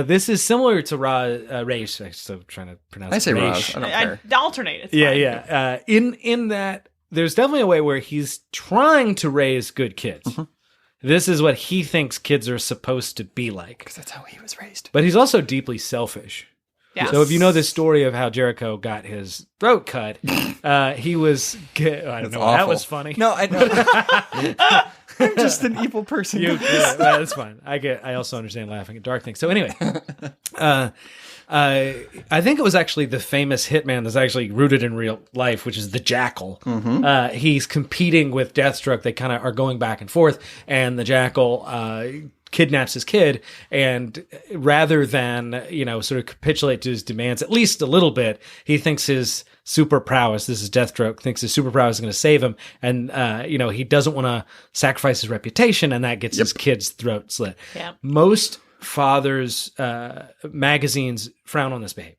Speaker 1: This is similar to Raish. I'm still trying to pronounce
Speaker 2: I
Speaker 1: it.
Speaker 2: say
Speaker 1: Raish.
Speaker 2: Raz. I don't care.
Speaker 3: I alternate. It's
Speaker 1: Yeah,
Speaker 3: fine.
Speaker 1: yeah. In that, there's definitely a way where he's trying to raise good kids.
Speaker 2: Mm-hmm.
Speaker 1: This is what he thinks kids are supposed to be like.
Speaker 2: That's how he was raised.
Speaker 1: But he's also deeply selfish.
Speaker 3: Yeah.
Speaker 1: So if you know the story of how Jericho got his throat cut, he was. I don't know. That was funny.
Speaker 2: No, I know. I'm just an evil person.
Speaker 1: That's fine. I also understand laughing at dark things. So anyway, I think it was actually the famous hitman that's actually rooted in real life, which is the Jackal. He's competing with Deathstroke. They kind of are going back and forth, and the Jackal kidnaps his kid, and rather than sort of capitulate to his demands at least a little bit, he thinks his super prowess, this is Deathstroke, thinks his super prowess is going to save him, and he doesn't want to sacrifice his reputation, and that gets his kid's throat slit. Most fathers magazines frown on this behavior.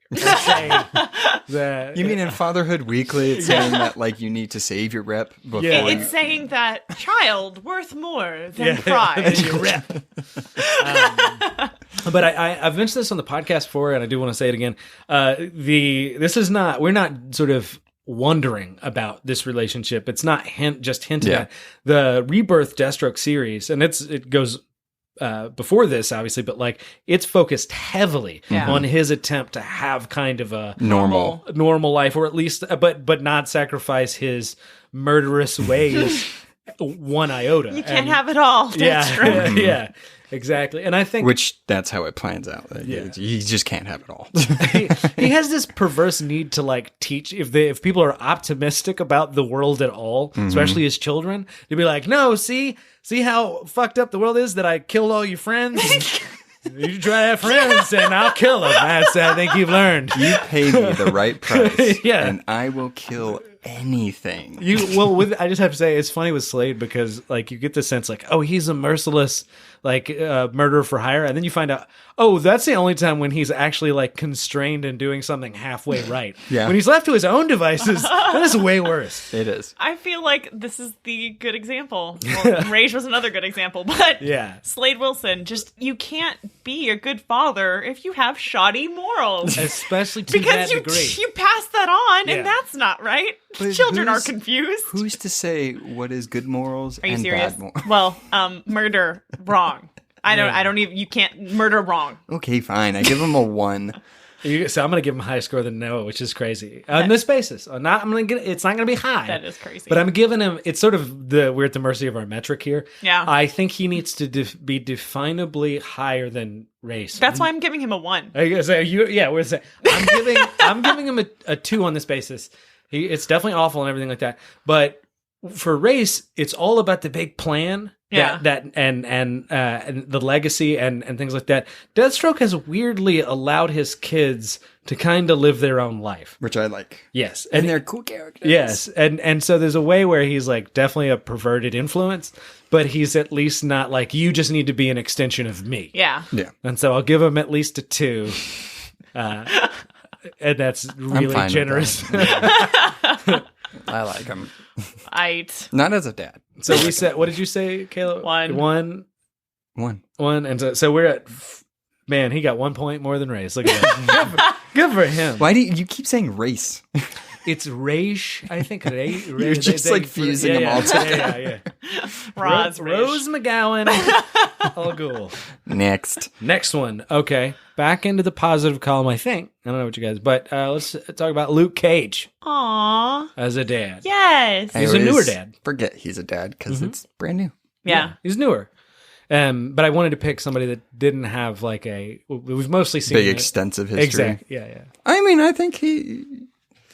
Speaker 2: You mean in Fatherhood Weekly, it's saying that you need to save your rep before
Speaker 3: it's saying that child worth more than pride.
Speaker 1: Rep. But I've mentioned this on the podcast before, and I do want to say it again. We're not sort of wondering about this relationship. It's not just hinted at. The Rebirth Deathstroke series, and it goes before this, obviously, but it's focused heavily on his attempt to have kind of a normal life, or at least, but not sacrifice his murderous ways one iota.
Speaker 3: You can't have it all.
Speaker 1: Yeah, exactly. And I think
Speaker 2: that's how it plans out. You just can't have it all.
Speaker 1: he has this perverse need to teach if people are optimistic about the world at all, especially his children, to be like, no, see how fucked up the world is that I killed all your friends. You try to have friends, and I'll kill them. That's I think you've learned.
Speaker 2: You pay me the right price, and I will kill anything.
Speaker 1: I just have to say, it's funny with Slade because you get the sense he's a merciless murderer for hire, and then you find out that's the only time when he's actually constrained and doing something halfway right. When he's left to his own devices, that is way worse.
Speaker 2: It is.
Speaker 3: I feel like this is the good example. Well, Rage was another good example, but Slade Wilson, you can't be a good father if you have shoddy morals,
Speaker 1: especially to that degree.
Speaker 3: You pass that on, and that's not right.
Speaker 2: But
Speaker 3: Children are confused.
Speaker 2: Who's to say what is good morals
Speaker 3: and
Speaker 2: serious? Bad morals?
Speaker 3: Well, murder wrong. I don't even. You can't murder wrong.
Speaker 2: Okay, fine. I give him a 1.
Speaker 1: So I'm going to give him a higher score than Noah, which is crazy. On this basis, it's not going to be high.
Speaker 3: That is crazy.
Speaker 1: But I'm giving him. It's sort of we're at the mercy of our metric here.
Speaker 3: Yeah.
Speaker 1: I think he needs to be definably higher than Race.
Speaker 3: That's why I'm giving him a 1.
Speaker 1: I'm giving him a 2 on this basis. It's definitely awful and everything like that. But for Race, it's all about the big plan. And the legacy and things like that. Deathstroke has weirdly allowed his kids to kind of live their own life,
Speaker 2: which I like.
Speaker 1: Yes,
Speaker 2: and they're cool characters.
Speaker 1: Yes, and so there's a way where he's definitely a perverted influence, but he's at least not you just need to be an extension of me.
Speaker 3: Yeah.
Speaker 1: And so I'll give him at least a 2, and that's really generous.
Speaker 2: I like him.
Speaker 3: Not
Speaker 2: as a dad.
Speaker 1: So we said, what did you say, Kayla?
Speaker 3: 1.
Speaker 1: 1. And so we're at, man, he got 1 point more than Race. Look at that. Good for him.
Speaker 2: Why do you keep saying race?
Speaker 1: It's Raish, I think.
Speaker 2: You're just fusing them all together.
Speaker 1: Rose McGowan. All cool. Next one. Okay. Back into the positive column, I think. I don't know what you guys, but let's talk about Luke Cage.
Speaker 3: Aww.
Speaker 1: As a dad.
Speaker 3: Yes.
Speaker 1: He's a newer dad.
Speaker 2: Forget he's a dad because it's brand new.
Speaker 3: Yeah.
Speaker 1: He's newer. But I wanted to pick somebody that didn't have we've mostly seen
Speaker 2: big extensive history.
Speaker 1: Exactly. Yeah.
Speaker 2: I mean, I think he's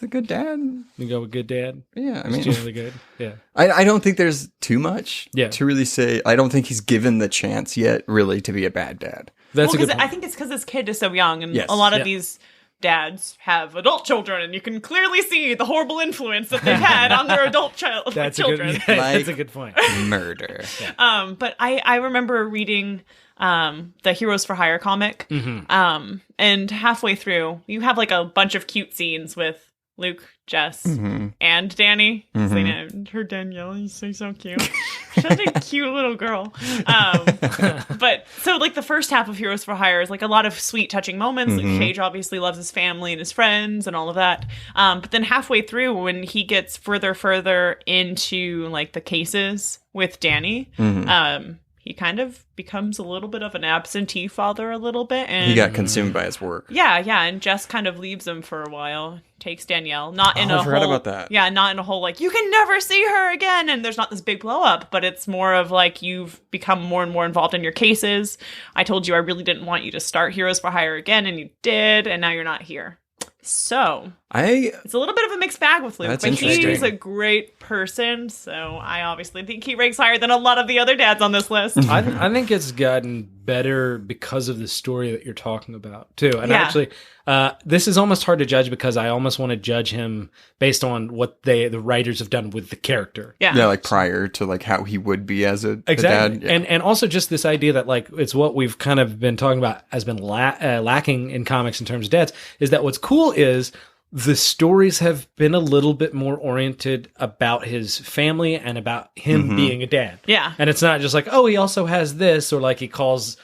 Speaker 2: a good dad.
Speaker 1: You go with good dad?
Speaker 2: Yeah,
Speaker 1: He's generally good. Yeah.
Speaker 2: I don't think there's too much
Speaker 1: to
Speaker 2: really say. I don't think he's given the chance yet really to be a bad dad.
Speaker 1: That's a good point.
Speaker 3: I think it's because his kid is so young, and a lot of these dads have adult children, and you can clearly see the horrible influence that they've had on their adult children.
Speaker 1: That's a good point.
Speaker 2: Murder.
Speaker 3: But I remember reading the Heroes for Hire comic, and halfway through, you have a bunch of cute scenes with Luke, Jess, and Danny. They named her Danielle. She's so cute. She's a cute little girl. But so the first half of Heroes for Hire is a lot of sweet, touching moments. Luke Cage obviously loves his family and his friends and all of that. But then halfway through, when he gets further into the cases with Danny, he kind of becomes a little bit of an absentee father a little bit. And
Speaker 2: He got consumed by his work.
Speaker 3: yeah, and Jess kind of leaves him for a while, takes Danielle, not in a
Speaker 2: I forgot
Speaker 3: whole,
Speaker 2: about that.
Speaker 3: Yeah, not in a whole, like, you can never see her again, and there's not this big blow up, but it's more of, like, you've become more and more involved in your cases. I told you I really didn't want you to start Heroes for Hire again, and you did, and now you're not here. So, it's a little bit of a mixed bag with Luke,
Speaker 2: That's
Speaker 3: but
Speaker 2: interesting.
Speaker 3: he's a great person, so I obviously think he ranks higher than a lot of the other dads on this list.
Speaker 1: I think it's gotten better because of the story that you're talking about too. And actually, this is almost hard to judge because I almost want to judge him based on what the writers have done with the character.
Speaker 2: Yeah, like prior to like how he would be as a
Speaker 1: Exactly.
Speaker 2: dad. Yeah.
Speaker 1: And also just this idea that like it's what we've kind of been talking about has been lacking in comics in terms of dads, is that what's cool is the stories have been a little bit more oriented about his family and about him being a dad.
Speaker 3: Yeah.
Speaker 1: And it's not just like, oh, he also has this, or like he calls,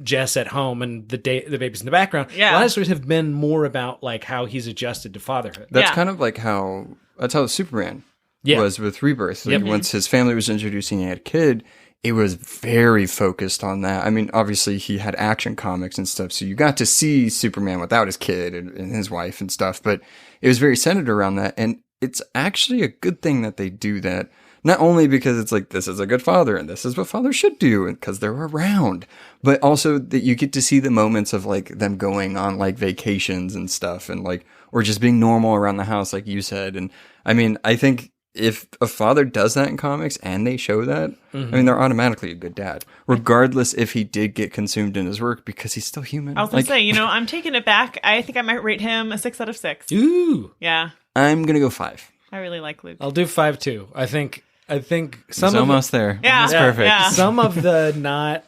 Speaker 1: Jess at home and the baby's in the background.
Speaker 3: Yeah.
Speaker 1: A lot of stories have been more about like how he's adjusted to fatherhood.
Speaker 2: That's
Speaker 3: Yeah.
Speaker 2: kind of like that's how Superman was with Rebirth. Like, once his family was introduced and he had a kid, it was very focused on that. I mean, obviously he had Action Comics and stuff, so you got to see Superman without his kid and his wife and stuff, but it was very centered around that. And it's actually a good thing that they do that. Not only because it's like, this is a good father and this is what fathers should do and because they're around, but also that you get to see the moments of like them going on like vacations and stuff and like, or just being normal around the house, like you said. And I mean, I think if a father does that in comics and they show that, I mean, they're automatically a good dad, regardless if he did get consumed in his work because he's still human.
Speaker 3: I was going to say, I'm taking it back. I think I might rate him a 6 out of 6.
Speaker 1: Ooh.
Speaker 3: Yeah.
Speaker 2: I'm going to go 5.
Speaker 3: I really like Luke.
Speaker 1: I'll do 5 too. I think some
Speaker 2: He's
Speaker 1: of
Speaker 2: almost there.
Speaker 3: Yeah.
Speaker 2: That's
Speaker 3: Yeah,
Speaker 2: perfect.
Speaker 3: yeah.
Speaker 1: some of the not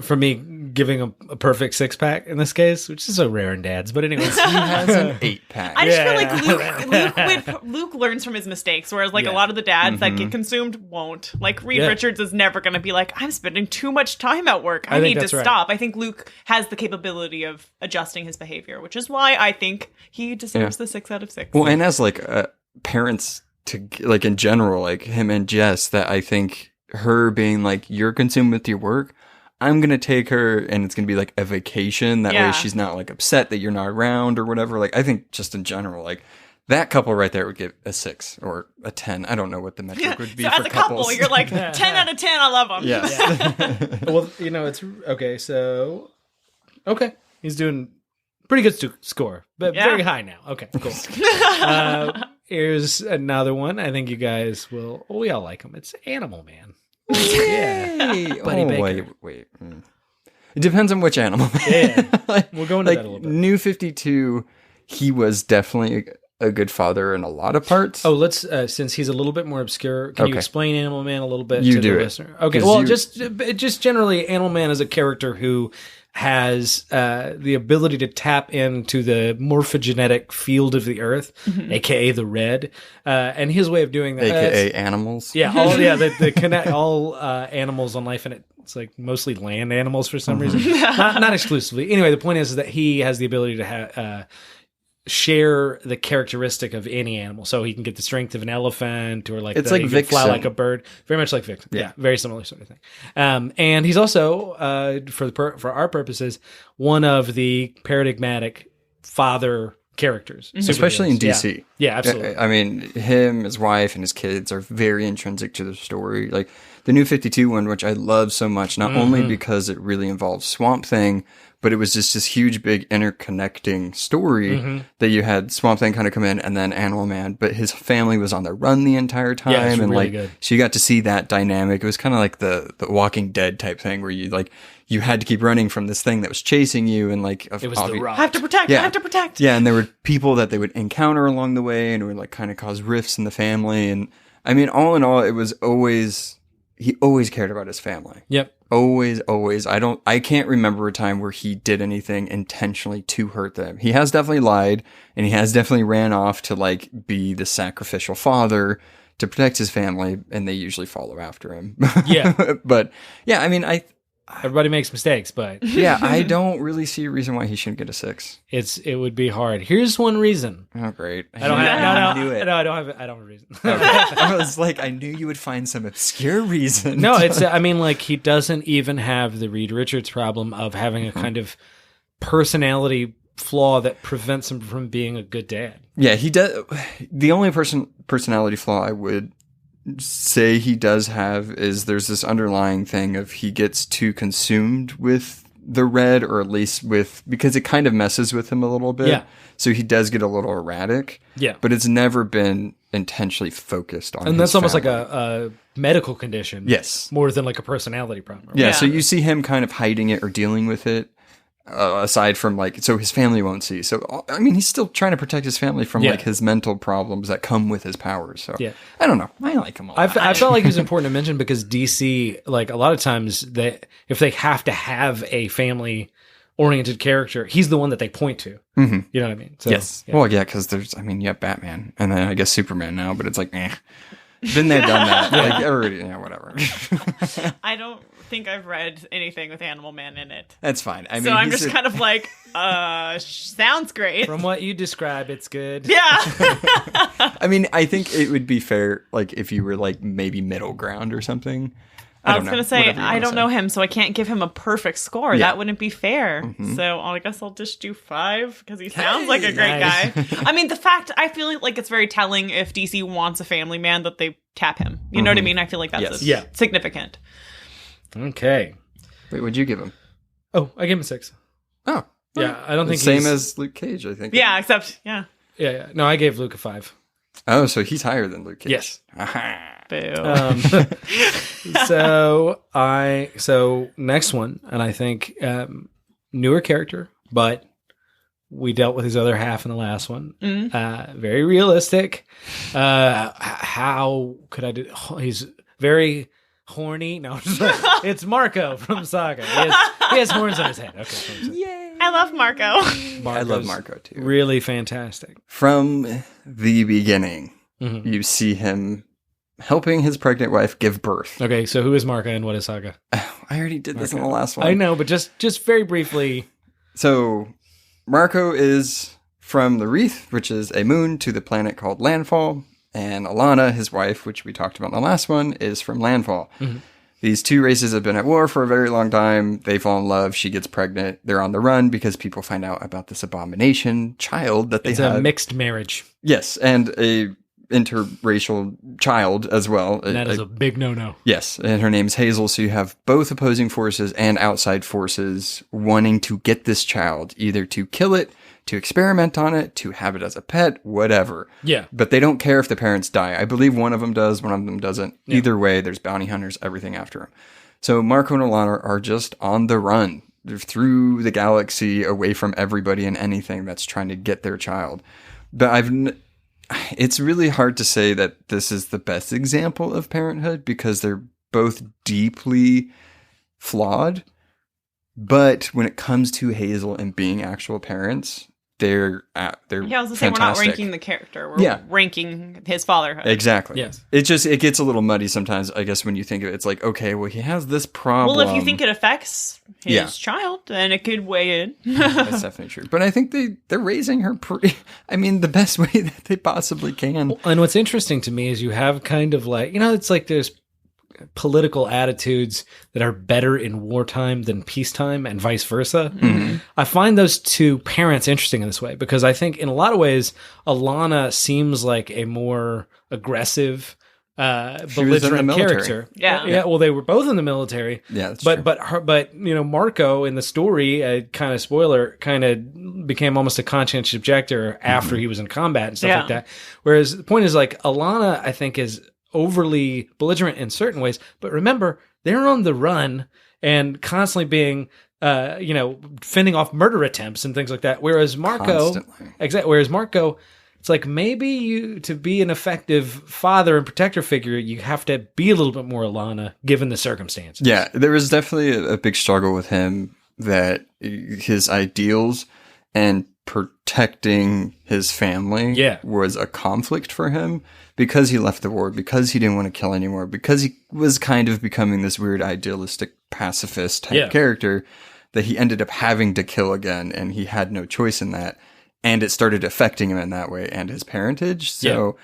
Speaker 1: for me giving a perfect 6-pack in this case, which is so rare in dads. But anyways,
Speaker 2: He has an 8-pack.
Speaker 3: I just feel like Luke learns from his mistakes, whereas like a lot of the dads that get consumed won't. Like Reed Richards is never going to be like, I'm spending too much time at work. I need to stop. I think Luke has the capability of adjusting his behavior, which is why I think he deserves the 6 out of 6.
Speaker 2: Well, and as like parents to like in general, like him and Jess, that I think her being like, you're consumed with your work, I'm going to take her and it's going to be like a vacation. That way she's not like upset that you're not around or whatever. Like, I think just in general, like that couple right there would get a 6 or a 10. I don't know what the metric would be
Speaker 3: so
Speaker 2: for
Speaker 3: as a
Speaker 2: couples.
Speaker 3: couple, you're like 10 out of 10. I love them.
Speaker 2: Yes.
Speaker 1: well, it's okay. So, he's doing pretty good score, but very high now. Okay, cool. Here's another one. I think you guys will. We all like him. It's Animal Man.
Speaker 2: Yay!
Speaker 1: Buddy Baker.
Speaker 2: Wait. It depends on which animal.
Speaker 1: We'll go into that a little bit.
Speaker 2: New 52, he was definitely a good father in a lot of parts.
Speaker 1: Oh, let's since he's a little bit more obscure, can you explain Animal Man a little bit
Speaker 2: You
Speaker 1: to
Speaker 2: do
Speaker 1: the
Speaker 2: it.
Speaker 1: listener? Okay, well, just generally, Animal Man is a character who has the ability to tap into the morphogenetic field of the earth, aka the red, and his way of doing that,
Speaker 2: AKA animals.
Speaker 1: yeah, the connect all animals on life, and it's like mostly land animals for some reason, not exclusively. Anyway, the point is that he has the ability to share the characteristic of any animal, so he can get the strength of an elephant, or like
Speaker 2: It's like
Speaker 1: he can fly
Speaker 2: Vixen.
Speaker 1: like a bird, very much like Vixen. Yeah, very similar sort of thing. And he's also for our purposes one of the paradigmatic father characters,
Speaker 2: Especially in DC.
Speaker 1: Yeah, absolutely.
Speaker 2: I mean, him, his wife, and his kids are very intrinsic to the story. Like the New 52 one, which I love so much, not only because it really involves Swamp Thing, but it was just this huge, big interconnecting story that you had Swamp Thing kind of come in and then Animal Man, but his family was on the run the entire time.
Speaker 1: Yeah, it's
Speaker 2: and
Speaker 1: really
Speaker 2: like,
Speaker 1: good.
Speaker 2: so you got to see that dynamic. It was kind of like the Walking Dead type thing where you had to keep running from this thing that was chasing you. And like,
Speaker 1: It was the Rock.
Speaker 3: I have to protect.
Speaker 2: Yeah.
Speaker 3: I have to protect.
Speaker 2: Yeah, and there were people that they would encounter along the way and it would like kind of cause rifts in the family. And I mean, all in all, it was he always cared about his family.
Speaker 1: Yep.
Speaker 2: Always. I can't remember a time where he did anything intentionally to hurt them. He has definitely lied and he has definitely ran off to like be the sacrificial father to protect his family, and they usually follow after him.
Speaker 1: Yeah.
Speaker 2: But yeah, I mean,
Speaker 1: Everybody makes mistakes, but
Speaker 2: Yeah, I don't really see a reason why he shouldn't get a 6.
Speaker 1: it would be hard. Here's one reason.
Speaker 2: Oh, great.
Speaker 1: I don't have,
Speaker 2: knew it.
Speaker 1: no, I don't have a reason.
Speaker 2: I was like, I knew you would find some obscure reason.
Speaker 1: No, it's, I mean, like, he doesn't even have the Reed Richards problem of having a kind of personality flaw that prevents him from being a good dad.
Speaker 2: Yeah, he does. The only personality flaw I would say he does have is there's this underlying thing of he gets too consumed with the red, or at least because it kind of messes with him a little bit.
Speaker 1: Yeah.
Speaker 2: So he does get a little erratic.
Speaker 1: Yeah.
Speaker 2: But it's never been intentionally focused on
Speaker 1: And
Speaker 2: his
Speaker 1: that's almost
Speaker 2: family.
Speaker 1: like a medical condition.
Speaker 2: Yes.
Speaker 1: More than like a personality problem.
Speaker 2: Yeah,
Speaker 3: Yeah.
Speaker 2: so you see him kind of hiding it or dealing with it, aside from like, so his family won't see. So, I mean, he's still trying to protect his family from
Speaker 1: Yeah.
Speaker 2: like his mental problems that come with his powers. So,
Speaker 1: Yeah.
Speaker 2: I don't know. I like him a lot.
Speaker 1: I felt like it was important to mention because DC, like a lot of times, if they have to have a family-oriented character, he's the one that they point to.
Speaker 2: Mhm.
Speaker 1: You know what I mean? So,
Speaker 2: Yes.
Speaker 1: yeah.
Speaker 2: Well, yeah, because you have Batman and then I guess Superman now, but it's like, Been there, done that. Like, everybody, whatever.
Speaker 3: I don't think I've read anything with Animal Man in it.
Speaker 2: That's fine. I mean,
Speaker 3: So I'm just kind of like, sounds great.
Speaker 1: From what you describe, it's good.
Speaker 3: Yeah.
Speaker 2: I mean, I think it would be fair, like, if you were, like, maybe middle ground or something.
Speaker 3: I
Speaker 2: don't
Speaker 3: was
Speaker 2: know.
Speaker 3: going to say,
Speaker 2: Whatever you
Speaker 3: I
Speaker 2: wanna
Speaker 3: don't
Speaker 2: say.
Speaker 3: know him, so I can't give him a perfect score.
Speaker 2: Yeah.
Speaker 3: That wouldn't be fair. So I guess I'll just do 5 because he sounds like a great
Speaker 1: nice.
Speaker 3: guy. I mean, the fact, I feel like it's very telling if DC wants a family man that they tap him. You know what I mean? I feel like that's
Speaker 2: Yes.
Speaker 1: Yeah.
Speaker 3: significant.
Speaker 1: Okay.
Speaker 2: Wait, what'd you give him?
Speaker 1: Oh, I gave him a 6.
Speaker 2: Oh.
Speaker 1: Yeah, I don't think
Speaker 2: Same
Speaker 1: he's...
Speaker 2: as Luke Cage, I think.
Speaker 3: Yeah, except, yeah.
Speaker 1: Yeah. No, I gave Luke a 5.
Speaker 2: Oh, so he's higher than Luke Cage.
Speaker 1: Yes.
Speaker 2: Aha.
Speaker 3: Boo.
Speaker 1: So next one, and I think newer character, but we dealt with his other half in the last one. Very realistic. How could I do? He's very horny. No, it's Marco from Saga. He has horns on his head. Okay,
Speaker 2: Yay.
Speaker 3: I love Marco.
Speaker 2: I love Marco, too.
Speaker 1: Really fantastic.
Speaker 2: From the beginning,
Speaker 1: Mm-hmm.
Speaker 2: you see him helping his pregnant wife give birth.
Speaker 1: Okay, so who is Marco and what is Saga?
Speaker 2: I already did this in the last one.
Speaker 1: I know, but just very briefly.
Speaker 2: So, Marco is from the Wreath, which is a moon, to the planet called Landfall. And Alana, his wife, which we talked about in the last one, is from Landfall.
Speaker 1: Mm-hmm.
Speaker 2: These two races have been at war for a very long time. They fall in love. She gets pregnant. They're on the run because people find out about this abomination child that they
Speaker 1: It's
Speaker 2: have.
Speaker 1: a mixed marriage.
Speaker 2: Yes, and a interracial child as well.
Speaker 1: And that is a big no-no.
Speaker 2: Yes, and her name's Hazel, so you have both opposing forces and outside forces wanting to get this child, either to kill it, to experiment on it, to have it as a pet, whatever.
Speaker 1: Yeah.
Speaker 2: But they don't care if the parents die. I believe one of them does, one of them doesn't. Yeah. Either way, there's bounty hunters, everything after them. So Marco and Alana are just on the run. They're through the galaxy, away from everybody and anything that's trying to get their child. But it's really hard to say that this is the best example of parenthood because they're both deeply flawed. But when it comes to Hazel and being actual parents, they're
Speaker 3: Yeah, I was going to say, we're not
Speaker 2: fantastic.
Speaker 3: ranking the character. We're ranking his fatherhood.
Speaker 2: Exactly.
Speaker 1: Yes.
Speaker 2: It gets a little muddy sometimes, I guess, when you think of it. It's like, okay, well, he has this problem.
Speaker 3: Well, if you think it affects his child, then it could weigh in.
Speaker 2: That's definitely true. But I think they're raising her the best way that they possibly can.
Speaker 1: And what's interesting to me is you have kind of like, it's like there's political attitudes that are better in wartime than peacetime and vice versa. Mm-hmm. I find those two parents interesting in this way because I think in a lot of ways, Alana seems like a more aggressive, belligerent character.
Speaker 3: Yeah.
Speaker 1: Well, they were both in the military.
Speaker 2: Yeah, that's true.
Speaker 1: But Marco in the story, kind of spoiler, kind of became almost a conscientious objector after he was in combat and stuff like that. Whereas the point is like Alana, I think is overly belligerent in certain ways, but remember they're on the run and constantly being fending off murder attempts and things like that, whereas Marco it's like maybe to be an effective father and protector figure you have to be a little bit more Alana given the circumstances.
Speaker 2: Yeah, there was definitely a big struggle with him that his ideals and protecting his family was a conflict for him because he left the war, because he didn't want to kill anymore, because he was kind of becoming this weird idealistic pacifist type character that he ended up having to kill again, and he had no choice in that. And it started affecting him in that way and his parentage. So,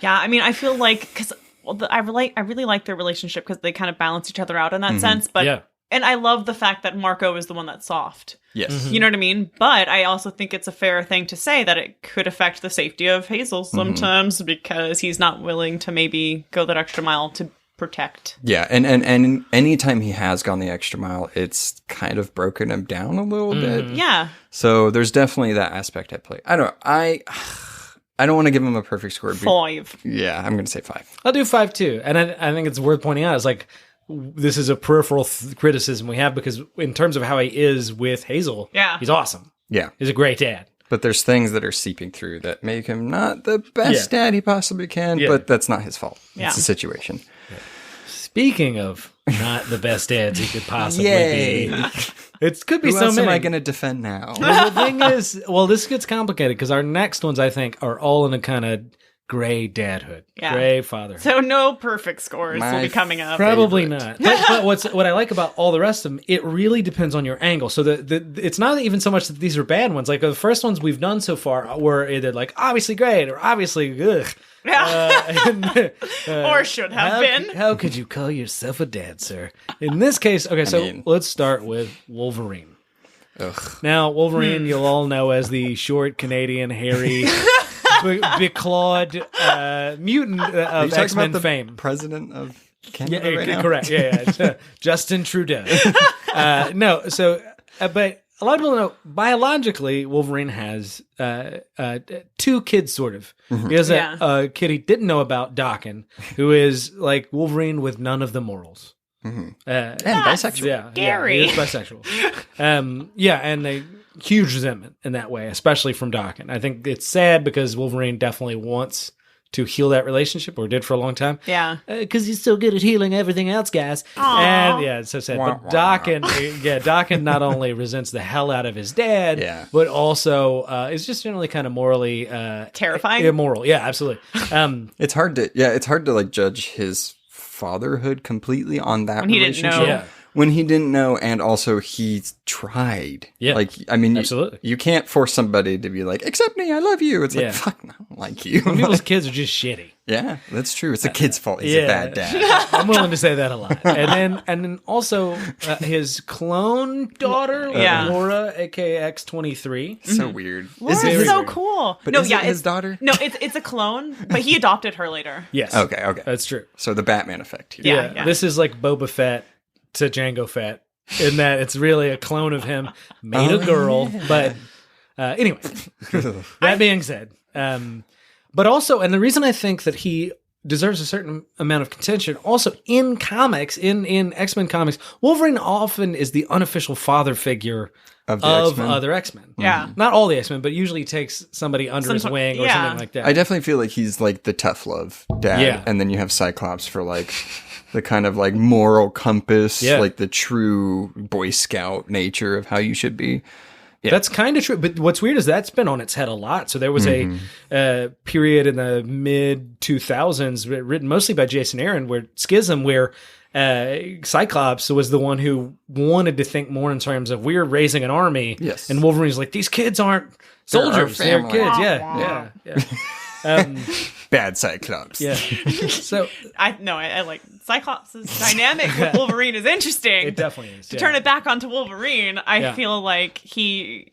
Speaker 3: yeah, I mean, I feel like, because I really like their relationship because they kind of balance each other out in that sense. But and I love the fact that Marco is the one that's soft.
Speaker 2: Yes.
Speaker 3: You know what I mean? But I also think it's a fair thing to say that it could affect the safety of Hazel sometimes because he's not willing to maybe go that extra mile to protect.
Speaker 2: Yeah, and anytime he has gone the extra mile, it's kind of broken him down a little bit.
Speaker 3: Yeah.
Speaker 2: So there's definitely that aspect at play. I don't know. I don't want to give him a perfect score.
Speaker 3: 5.
Speaker 2: Yeah, I'm going to say 5.
Speaker 1: I'll do 5 too. And I think it's worth pointing out, it's like, this is a peripheral criticism we have because in terms of how he is with Hazel, he's awesome.
Speaker 2: Yeah.
Speaker 1: He's a great dad.
Speaker 2: But there's things that are seeping through that make him not the best dad he possibly can, but that's not his fault. It's the situation.
Speaker 1: Speaking of not the best dads he could possibly be, it could be
Speaker 2: Who
Speaker 1: so
Speaker 2: else
Speaker 1: many.
Speaker 2: am I going to defend now?
Speaker 1: Well, the thing is, this gets complicated because our next ones, I think, are all in a kind of gray dadhood, gray fatherhood.
Speaker 3: So no perfect scores will be coming up.
Speaker 1: Probably not. But what I like about all the rest of them, it really depends on your angle. So it's not even so much that these are bad ones. Like the first ones we've done so far were either like obviously great or obviously ugh.
Speaker 3: Or should have been.
Speaker 1: How could you call yourself a dad, sir? In this case, okay, let's start with Wolverine.
Speaker 2: Ugh.
Speaker 1: Now, Wolverine, you'll all know as the short Canadian, hairy, beclawed mutant of X-Men fame.
Speaker 2: President of Canada right now?
Speaker 1: Correct. Yeah. Justin Trudeau. But a lot of people know biologically Wolverine has 2 kids, sort of. He has a kid he didn't know about, Daken, who is like Wolverine with none of the morals.
Speaker 2: And bisexual.
Speaker 3: Scary.
Speaker 1: He is bisexual. And they huge resentment in that way, especially from Daken. I think it's sad because Wolverine definitely wants to heal that relationship, or did for a long time.
Speaker 3: Yeah.
Speaker 1: Because he's so good at healing everything else, guys.
Speaker 3: Aww.
Speaker 1: And it's so sad. But Daken not only resents the hell out of his dad, but also is just generally kind of morally
Speaker 3: terrifying.
Speaker 1: Immoral. Yeah, absolutely.
Speaker 2: It's hard to like judge his fatherhood completely on that relationship.
Speaker 3: Didn't know.
Speaker 2: When he didn't know, and also he tried.
Speaker 1: Yeah.
Speaker 2: Like, I mean,
Speaker 1: absolutely.
Speaker 2: You can't force somebody to be like, accept me, I love you. It's like, fuck, I don't like you.
Speaker 1: Some people's kids are just shitty.
Speaker 2: Yeah, that's true. It's the kid's fault. He's a bad dad.
Speaker 1: I'm willing to say that a lot. And then also his clone daughter, Laura, aka X23.
Speaker 2: So weird.
Speaker 3: Laura's so cool.
Speaker 2: But is it his daughter?
Speaker 3: No, it's a clone, but he adopted her later.
Speaker 1: Yes.
Speaker 2: Okay.
Speaker 1: That's true.
Speaker 2: So the Batman effect here.
Speaker 3: Yeah.
Speaker 1: This is like Boba Fett to Jango Fett, in that it's really a clone of him made a girl. Yeah. But anyway, that being said, but also, and the reason I think that he deserves a certain amount of contention, also in comics, in X-Men comics, Wolverine often is the unofficial father figure of other X-Men.
Speaker 3: Yeah.
Speaker 1: Not all the X-Men, but usually takes somebody under his wing or something like that.
Speaker 2: I definitely feel like he's like the tough love dad. Yeah. And then you have Cyclops for like the kind of like moral compass, like the true Boy Scout nature of how you should be. Yeah.
Speaker 1: That's kind of true. But what's weird is that's been on its head a lot. So there was a period in the mid-2000s written mostly by Jason Aaron, where Schism, where Cyclops was the one who wanted to think more in terms of we're raising an army.
Speaker 2: Yes.
Speaker 1: And Wolverine's like, these kids aren't soldiers. They're kids. Yeah.
Speaker 2: Bad Cyclops.
Speaker 1: Yeah. So
Speaker 3: I like Cyclops' dynamic with Wolverine is interesting.
Speaker 1: It definitely is.
Speaker 3: To turn it back onto Wolverine, I feel like he,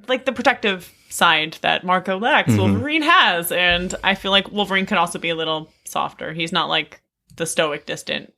Speaker 3: like the protective side that Marco lacks, Wolverine has, and I feel like Wolverine could also be a little softer. He's not like the stoic, distant.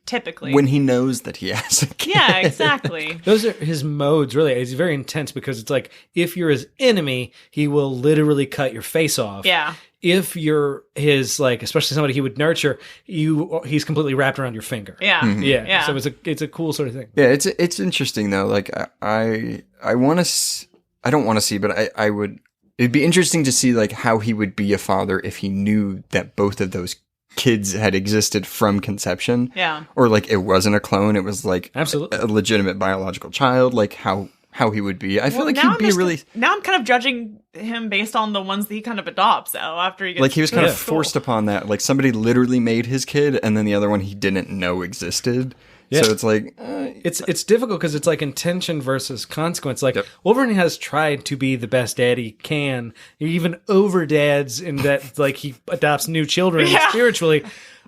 Speaker 3: Typically,
Speaker 2: when he knows that he has a kid.
Speaker 3: Yeah, exactly.
Speaker 1: Those are his modes, really. He's very intense because it's like, if you're his enemy, he will literally cut your face off.
Speaker 3: Yeah.
Speaker 1: If you're his, like, especially somebody he would nurture, he's completely wrapped around your finger.
Speaker 3: Yeah.
Speaker 1: Yeah. So it's a cool sort of thing.
Speaker 2: Yeah, it's interesting though. Like I want to, I don't want to see, but I would. It'd be interesting to see like how he would be a father if he knew that both of those kids had existed from conception.
Speaker 3: Yeah.
Speaker 2: Or like it wasn't a clone, it was like
Speaker 1: absolutely
Speaker 2: a legitimate biological child, like how he would be. I feel like he'd be really...
Speaker 3: Now I'm kind of judging him based on the ones that he kind of adopts, though, after he gets...
Speaker 2: Like, he was kind of forced upon that. Like, somebody literally made his kid, and then the other one he didn't know existed.
Speaker 1: Yeah.
Speaker 2: So it's like
Speaker 1: it's difficult because it's like intention versus consequence. Like
Speaker 2: Yep.
Speaker 1: Wolverine has tried to be the best dad he can. He even over dads in that like he adopts new children spiritually.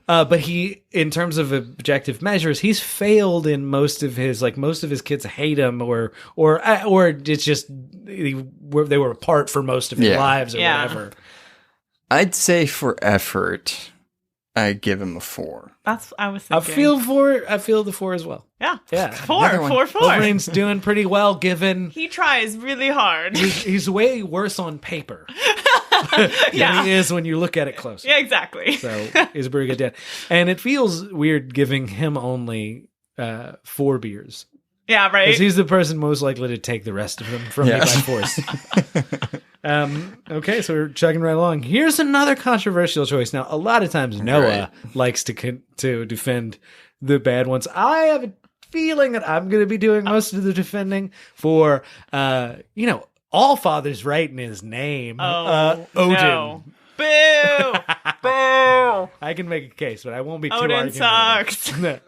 Speaker 1: But he, in terms of objective measures, he's failed in most of his kids hate him or it's just they were apart for most of their lives or whatever.
Speaker 2: I'd say for effort, I give him a 4.
Speaker 3: That's I was thinking.
Speaker 1: I feel the 4 as well.
Speaker 3: Yeah.
Speaker 1: Yeah.
Speaker 3: 4.
Speaker 1: Wolverine's doing pretty well given
Speaker 3: He tries really hard.
Speaker 1: he's way worse on paper than he is when you look at it closer.
Speaker 3: Yeah, exactly.
Speaker 1: So he's a pretty good dad. And it feels weird giving him only 4 beers.
Speaker 3: Yeah, right.
Speaker 1: Because he's the person most likely to take the rest of them from me by force. Okay, so we're chugging right along. Here's another controversial choice. Now, a lot of times Noah likes to defend the bad ones. I have a feeling that I'm going to be doing most of the defending for, all fathers right in his name.
Speaker 3: Oh,
Speaker 1: Odin.
Speaker 3: no. Boo! Boo!
Speaker 1: I can make a case, but I won't be too
Speaker 3: Odin
Speaker 1: argumentative.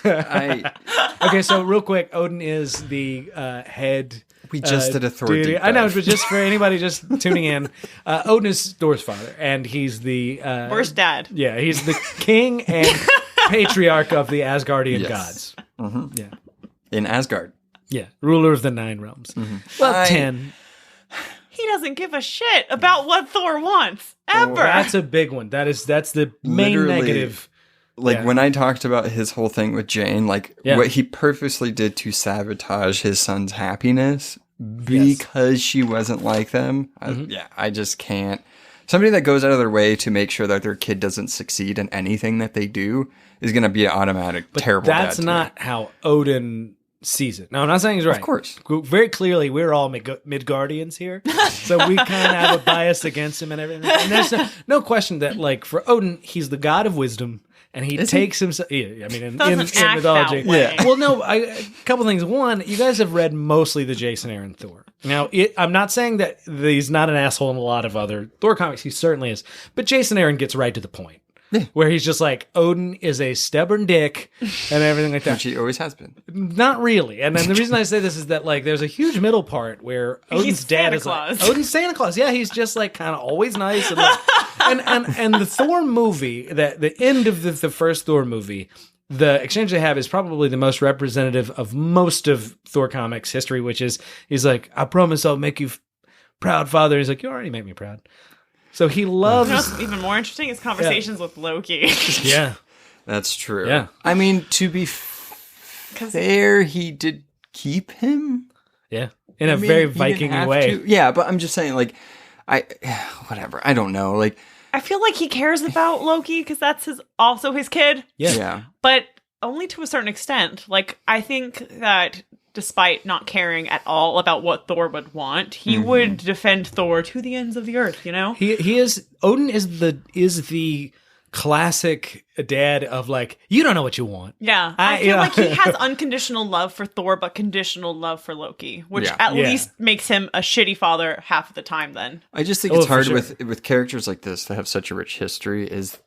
Speaker 3: sucks.
Speaker 1: Okay, so real quick, Odin is the head.
Speaker 2: We just did a Thor
Speaker 1: deity.
Speaker 2: deep
Speaker 1: I know,
Speaker 2: dive.
Speaker 1: but just for anybody just tuning in, Odin is Thor's father, and he's the
Speaker 3: Worst dad.
Speaker 1: Yeah, he's the king and patriarch of the Asgardian
Speaker 2: Yes.
Speaker 1: gods. Yeah,
Speaker 2: In Asgard.
Speaker 1: yeah, ruler of the 9 realms. Well, 10.
Speaker 3: He doesn't give a shit about what Thor wants ever.
Speaker 1: That's a big one. That's the main
Speaker 2: Literally,
Speaker 1: negative.
Speaker 2: Like when I talked about his whole thing with Jane, like
Speaker 1: Yeah.
Speaker 2: what he purposely did to sabotage his son's happiness because she wasn't like them. I just can't. Somebody that goes out of their way to make sure that their kid doesn't succeed in anything that they do is going to be an automatic terrible dad.
Speaker 1: That's
Speaker 2: to me.
Speaker 1: not how Odin sees it. No, I'm not saying he's right.
Speaker 2: Of course.
Speaker 1: Very clearly, we're all Midgardians here. So we kind of have a bias against him and everything. And there's no question that, like, for Odin, he's the god of wisdom. And he takes himself. Yeah, I mean, in mythology.
Speaker 3: That way.
Speaker 1: Well, no, a couple things. One, you guys have read mostly the Jason Aaron Thor. Now, I'm not saying that he's not an asshole in a lot of other Thor comics. He certainly is. But Jason Aaron gets right to the point. Where he's just like, Odin is a stubborn dick and everything like that.
Speaker 2: Which he always has been.
Speaker 1: Not really. And then the reason I say this is that, like, there's a huge middle part where Odin's dad is like, Odin's Santa Claus. Yeah, he's just like kind of always nice and like, and the Thor movie, the end of the first Thor movie, the exchange they have is probably the most representative of most of Thor comics history, which is he's like, I promise I'll make you proud, father. He's like, you already make me proud. So he loves.
Speaker 3: You know what's even more interesting is conversations with Loki.
Speaker 1: Yeah,
Speaker 2: That's true.
Speaker 1: Yeah.
Speaker 2: I mean, to be fair, he did keep him.
Speaker 1: yeah, in a very
Speaker 2: He didn't
Speaker 1: Viking
Speaker 2: have
Speaker 1: way.
Speaker 2: to. Yeah, but I'm just saying, like, whatever. I don't know. Like,
Speaker 3: I feel like he cares about Loki because that's also his kid,
Speaker 2: yeah.
Speaker 3: but only to a certain extent. Like, I think that despite not caring at all about what Thor would want, he would defend Thor to the ends of the earth, you know?
Speaker 1: He is Odin is the classic dad of like, you don't know what you want.
Speaker 3: Yeah. I feel like he has unconditional love for Thor, but conditional love for Loki, which at least makes him a shitty father half of the time then.
Speaker 2: I just think it's
Speaker 1: for
Speaker 2: hard
Speaker 1: sure.
Speaker 2: with characters like this that have such a rich history is,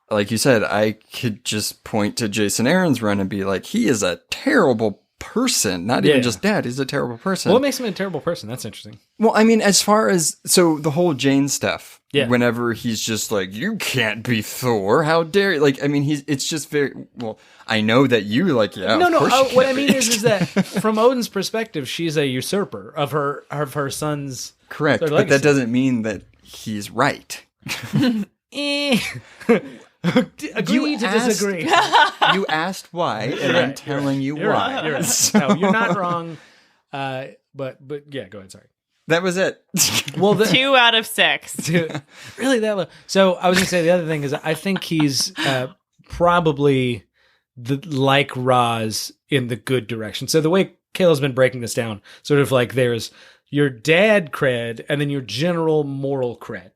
Speaker 2: like you said, I could just point to Jason Aaron's run and be like, he is a terrible person. Not even just dad, he's a terrible person.
Speaker 1: What makes him a terrible person? That's interesting.
Speaker 2: Well, I mean, as far as, so the whole Jane stuff,
Speaker 1: Yeah.
Speaker 2: whenever he's just like, you can't be Thor, how dare you? Like, I mean, it's just very, well, I know that you, like, yeah,
Speaker 1: No,
Speaker 2: of
Speaker 1: no.
Speaker 2: course you
Speaker 1: What I
Speaker 2: can't
Speaker 1: mean
Speaker 2: be.
Speaker 1: is that from Odin's perspective, she's a usurper of her son's.
Speaker 2: Correct,
Speaker 1: their
Speaker 2: but
Speaker 1: legacy.
Speaker 2: that doesn't mean that he's right.
Speaker 1: Agree to disagree.
Speaker 2: You asked why, and I'm telling you
Speaker 1: You're
Speaker 2: why.
Speaker 1: right. You're right. No, you're not wrong. But yeah, go ahead. Sorry.
Speaker 2: That was it.
Speaker 1: Well,
Speaker 3: 2 out of 6.
Speaker 1: really that low. So I was gonna say the other thing is I think he's probably like Roz in the good direction. So the way Kayla's been breaking this down, sort of like there's your dad cred and then your general moral cred.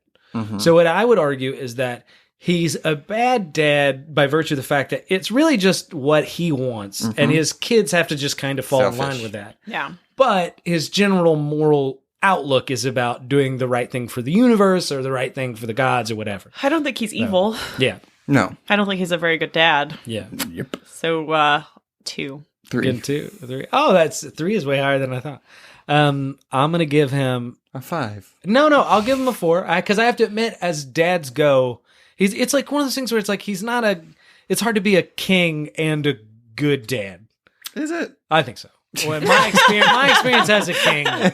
Speaker 1: So what I would argue is that he's a bad dad by virtue of the fact that it's really just what he wants, and his kids have to just kind of fall in line with that.
Speaker 3: Yeah.
Speaker 1: But his general moral outlook is about doing the right thing for the universe or the right thing for the gods or whatever.
Speaker 3: I don't think he's evil.
Speaker 1: Yeah.
Speaker 2: No.
Speaker 3: I don't think he's a very good dad.
Speaker 1: Yeah.
Speaker 2: Yep.
Speaker 3: So 2.
Speaker 2: 3.
Speaker 1: Again, 2, 3. Oh, that's 3 is way higher than I thought. I'm gonna give him
Speaker 2: A 5.
Speaker 1: No, I'll give him a 4 because I have to admit, as dads go, it's like one of those things where it's like he's not a. It's hard to be a king and a good dad.
Speaker 2: Is it?
Speaker 1: I think so. Well, my experience as a king has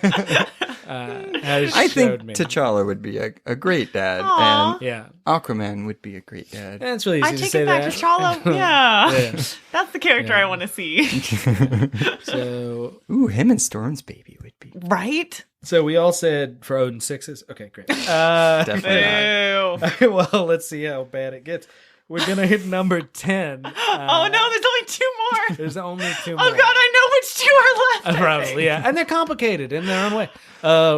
Speaker 2: I think
Speaker 1: showed me.
Speaker 2: T'Challa would be a great dad,
Speaker 3: Aw.
Speaker 2: and
Speaker 1: Yeah,
Speaker 2: Aquaman would be a great dad.
Speaker 1: it's really easy
Speaker 3: I
Speaker 1: to
Speaker 3: take
Speaker 1: say
Speaker 3: it back
Speaker 1: that.
Speaker 3: to T'Challa. Yeah.
Speaker 1: Yeah.
Speaker 3: That's the character I want to see.
Speaker 1: So
Speaker 2: Ooh, him and Storm's baby would be
Speaker 3: Right?
Speaker 1: we all said for Odin 6s. Okay, great.
Speaker 2: definitely not.
Speaker 3: Ew.
Speaker 1: Well, let's see how bad it gets. We're gonna hit number 10.
Speaker 3: Oh no, there's only 2 more.
Speaker 1: There's only 2 more.
Speaker 3: Oh god, I know which 2 are left. I
Speaker 1: Probably,
Speaker 3: think.
Speaker 1: yeah. And they're complicated in their own way.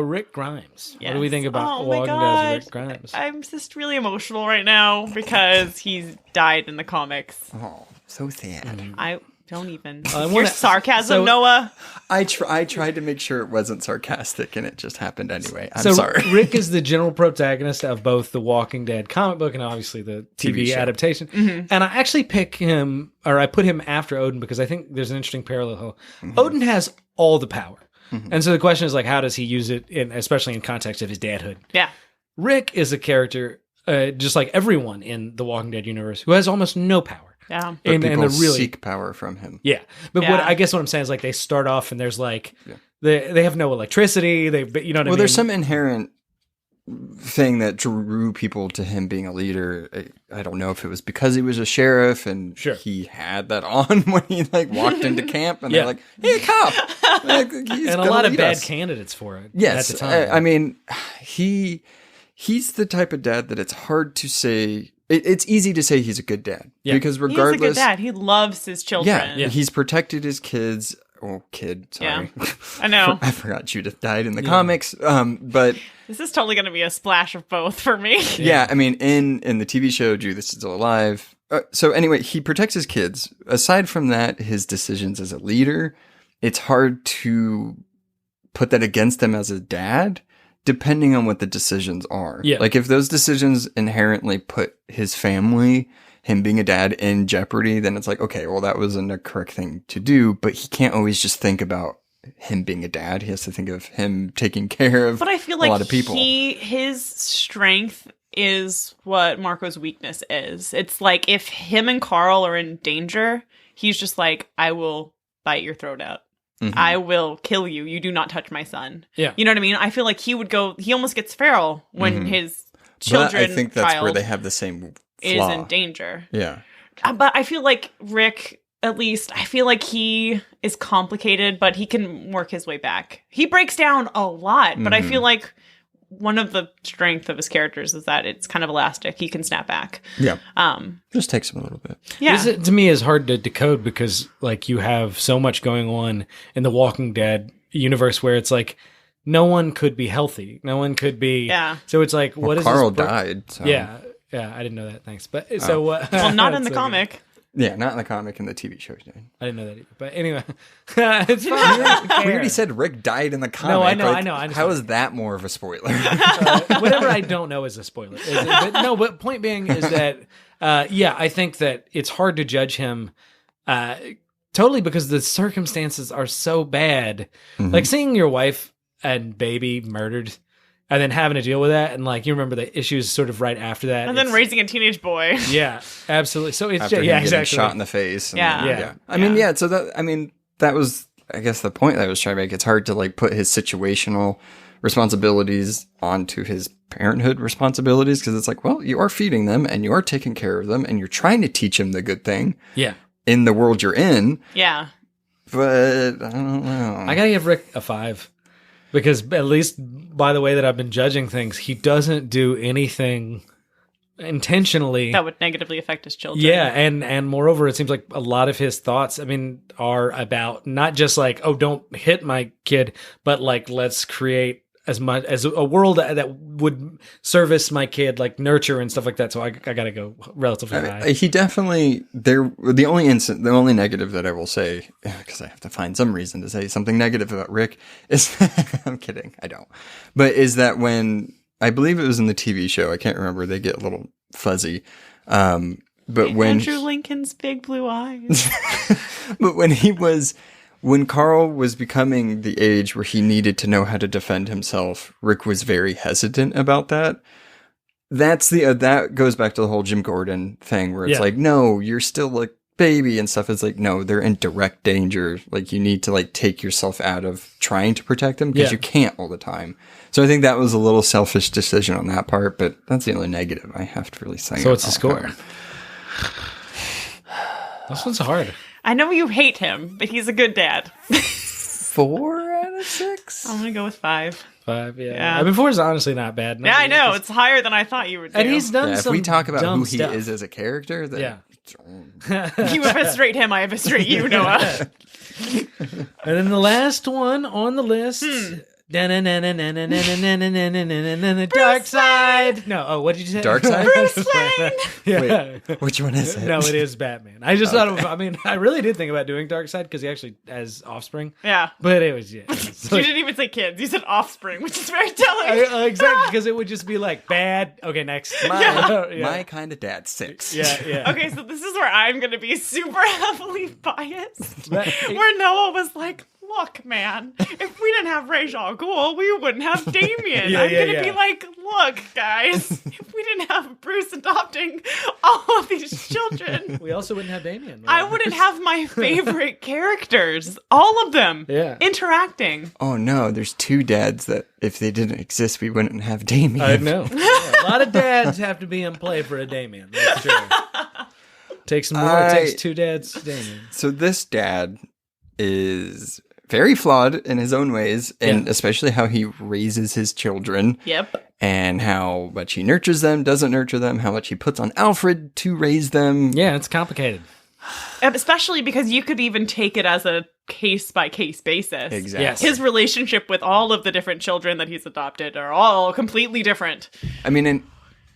Speaker 1: Rick Grimes. What do we
Speaker 3: Yes.
Speaker 1: think about
Speaker 3: Oh my
Speaker 1: Walking Dead
Speaker 3: God.
Speaker 1: Rick Grimes?
Speaker 3: I'm just really emotional right now because he's died in the comics.
Speaker 2: Oh, so sad.
Speaker 3: I don't even.
Speaker 1: I
Speaker 3: Your
Speaker 1: wanna-
Speaker 3: sarcasm,
Speaker 1: so-
Speaker 3: Noah.
Speaker 2: I tried to make sure it wasn't sarcastic, and it just happened anyway. I'm
Speaker 1: So
Speaker 2: sorry.
Speaker 1: Rick is the general protagonist of both the Walking Dead comic book and obviously the TV
Speaker 2: show.
Speaker 1: adaptation.
Speaker 3: Mm-hmm.
Speaker 1: And I actually pick him, or I put him after Odin because I think there's an interesting parallel. Odin has all the power. And so the question is like, how does he use it, especially in context of his dadhood?
Speaker 3: Yeah.
Speaker 1: Rick is a character, just like everyone in the Walking Dead universe, who has almost no power.
Speaker 3: Yeah.
Speaker 2: But
Speaker 1: And
Speaker 2: people
Speaker 1: the really
Speaker 2: seek power from him.
Speaker 1: Yeah, but
Speaker 3: Yeah.
Speaker 1: what I guess what I'm saying is like they start off and there's like they have no electricity. You know what I mean?
Speaker 2: Well, there's some inherent thing that drew people to him being a leader. I don't know if it was because he was a sheriff and
Speaker 1: Sure.
Speaker 2: he had that on when he like walked into camp, and
Speaker 1: Yeah.
Speaker 2: they're like, "Hey, cop!" Like, he's
Speaker 1: and a
Speaker 2: gonna
Speaker 1: lot of
Speaker 2: lead
Speaker 1: bad
Speaker 2: us.
Speaker 1: candidates for it.
Speaker 2: Yes,
Speaker 1: at the time.
Speaker 2: I mean, he's the type of dad that it's hard to say. It's easy to say he's a good dad because
Speaker 3: He's a
Speaker 2: regardless,
Speaker 3: good dad. He loves his children.
Speaker 2: yeah, he's protected his kids. Oh, kid, sorry.
Speaker 3: Yeah. I know.
Speaker 2: I forgot Judith died in the comics. But
Speaker 3: This is totally going to be a splash of both for me.
Speaker 2: yeah, I mean, in the TV show, Judith is still alive. So anyway, he protects his kids. Aside from that, his decisions as a leader, it's hard to put that against him as a dad, depending on what the decisions are.
Speaker 1: Yeah.
Speaker 2: Like if those decisions inherently put his family, him being a dad, in jeopardy, then it's like, okay, well, that wasn't a correct thing to do, but he can't always just think about him being a dad. He has to think of him taking care of
Speaker 3: But I feel
Speaker 2: a
Speaker 3: like
Speaker 2: lot of people.
Speaker 3: his strength is what Marco's weakness is. It's like if him and Carl are in danger, he's just like, I will bite your throat out.
Speaker 2: Mhm.
Speaker 3: I will kill you. You do not touch my son.
Speaker 1: Yeah.
Speaker 3: You know what I mean? I feel like he almost gets feral when his children,
Speaker 2: But I think that's
Speaker 3: child
Speaker 2: where they have the same
Speaker 3: is
Speaker 2: flaw.
Speaker 3: in danger.
Speaker 2: Yeah.
Speaker 3: But I feel like Rick, at least, I feel like he is complicated, but he can work his way back. He breaks down a lot, but I feel like one of the strength of his characters is that it's kind of elastic. He can snap back.
Speaker 2: Yeah.
Speaker 3: Um,
Speaker 2: Just takes him a little bit.
Speaker 3: yeah.
Speaker 1: This, to me, is hard to decode because like you have so much going on in the Walking Dead universe where it's like no one could be healthy, no one could be.
Speaker 3: Yeah.
Speaker 1: So it's like, what is
Speaker 2: Carl
Speaker 1: this
Speaker 2: died. So.
Speaker 1: Yeah, I didn't know that. Thanks, but so
Speaker 3: well, not in the
Speaker 1: so
Speaker 3: comic.
Speaker 2: Yeah, not in the comic, in the TV show. he died.
Speaker 1: I didn't know that either. But anyway, it's fine.
Speaker 2: We already said Rick died in the comic.
Speaker 1: No, I know,
Speaker 2: Like,
Speaker 1: I know, I
Speaker 2: How
Speaker 1: understand.
Speaker 2: is that more of a spoiler?
Speaker 1: Whatever I don't know is a spoiler. But point being is that, I think that it's hard to judge him totally because the circumstances are so bad. Like seeing your wife and baby murdered and then having to deal with that. And like, you remember the issues sort of right after that.
Speaker 3: And then
Speaker 1: It's-
Speaker 3: raising a teenage boy.
Speaker 1: Yeah, absolutely. So it's
Speaker 2: After
Speaker 1: just,
Speaker 2: him
Speaker 1: yeah,
Speaker 2: getting
Speaker 1: exactly.
Speaker 2: shot in the face. And
Speaker 3: Yeah.
Speaker 2: then-
Speaker 1: Yeah.
Speaker 2: I mean, yeah. So that was, I guess, the point that I was trying to make. It's hard to like put his situational responsibilities onto his parenthood responsibilities because it's like, well, you are feeding them and you are taking care of them and you're trying to teach them the good thing
Speaker 1: Yeah.
Speaker 2: in the world you're in.
Speaker 3: Yeah.
Speaker 2: But I don't know.
Speaker 1: I gotta give Rick a 5 because at least by the way that I've been judging things, he doesn't do anything intentionally.
Speaker 3: That would negatively affect his children.
Speaker 1: Yeah, and moreover, it seems like a lot of his thoughts, I mean, are about not just like, oh, don't hit my kid, but like let's create as much as a world that would service my kid, like nurture and stuff like that. So I gotta go relatively high.
Speaker 2: He definitely the only negative that I will say, because I have to find some reason to say something negative about Rick, is I'm kidding, I don't, but is that when I believe it was in the TV show, I can't remember, they get a little fuzzy. But when
Speaker 3: Andrew Lincoln's big blue eyes.
Speaker 2: but when Carl was becoming the age where he needed to know how to defend himself, Rick was very hesitant about that. That goes back to the whole Jim Gordon thing where it's like, no, you're still a baby and stuff. It's like, no, they're in direct danger. Like, you need to like take yourself out of trying to protect them because you can't all the time. So I think that was a little selfish decision on that part, but that's the only negative I have to really say.
Speaker 1: So what's the score? This one's hard.
Speaker 3: I know you hate him, but he's a good dad.
Speaker 2: 4 out of 6?
Speaker 3: I'm going to go with 5.
Speaker 1: 5, yeah. I mean, 4 is honestly not bad.
Speaker 3: Yeah, I know. It's higher than I thought you would do.
Speaker 1: And he's done
Speaker 2: if
Speaker 1: some
Speaker 2: we talk about
Speaker 1: dumb
Speaker 2: who
Speaker 1: stuff.
Speaker 2: he is as a character, then
Speaker 3: You eviscerate him, I eviscerate you, Noah.
Speaker 1: And then the last one on the list. Dark Side. No, what did you say?
Speaker 2: Dark Side?
Speaker 3: Bruce Wayne!
Speaker 1: Yeah.
Speaker 2: Wait, which one is it?
Speaker 1: No, it is Batman. I just thought I mean, I really did think about doing Dark Side because he actually has offspring.
Speaker 3: Yeah.
Speaker 1: But it was,
Speaker 3: You didn't even say kids. You said offspring, which is very telling.
Speaker 1: Exactly, because it would just be like, bad. Okay, next.
Speaker 2: My kind of dad, 6.
Speaker 1: Yeah.
Speaker 3: Okay, so this is where I'm going to be super heavily biased. Where Noah was like, look, man, if we didn't have Ra's al Ghul, we wouldn't have Damien. I'm going to be like, look, guys, if we didn't have Bruce adopting all of these children,
Speaker 1: we also wouldn't have Damien.
Speaker 3: I wouldn't have my favorite characters, all of them, interacting.
Speaker 2: Oh, no, there's 2 dads that if they didn't exist, we wouldn't have Damien.
Speaker 1: I know. A lot of dads have to be in play for a Damien. That's true. Takes more. It takes 2 dads, Damien.
Speaker 2: So this dad is very flawed in his own ways, and especially how he raises his children.
Speaker 3: Yep.
Speaker 2: And how much he nurtures them, doesn't nurture them, how much he puts on Alfred to raise them.
Speaker 1: Yeah, it's complicated.
Speaker 3: Especially because you could even take it as a case-by-case basis.
Speaker 2: Exactly.
Speaker 1: Yes.
Speaker 3: His relationship with all of the different children that he's adopted are all completely different.
Speaker 2: I mean, in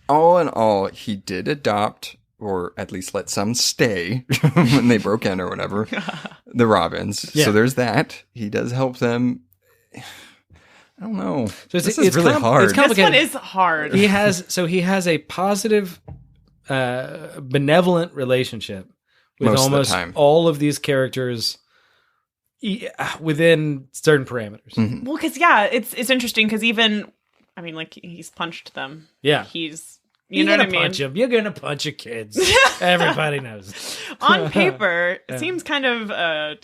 Speaker 2: all, he did adopt, or at least let some stay when they broke in or whatever, the Robins. Yeah. So there's that. He does help them. I don't know. So
Speaker 1: this is really hard. It's complicated.
Speaker 3: This one is hard.
Speaker 1: He has a positive, benevolent relationship with almost all of these characters within certain parameters.
Speaker 2: Mm-hmm.
Speaker 3: Well, because it's interesting because even, I mean, like he's punched them.
Speaker 1: Yeah,
Speaker 3: You know what I mean?
Speaker 1: Punch him. You're gonna punch your kids. Everybody knows.
Speaker 3: On paper, it seems kind of,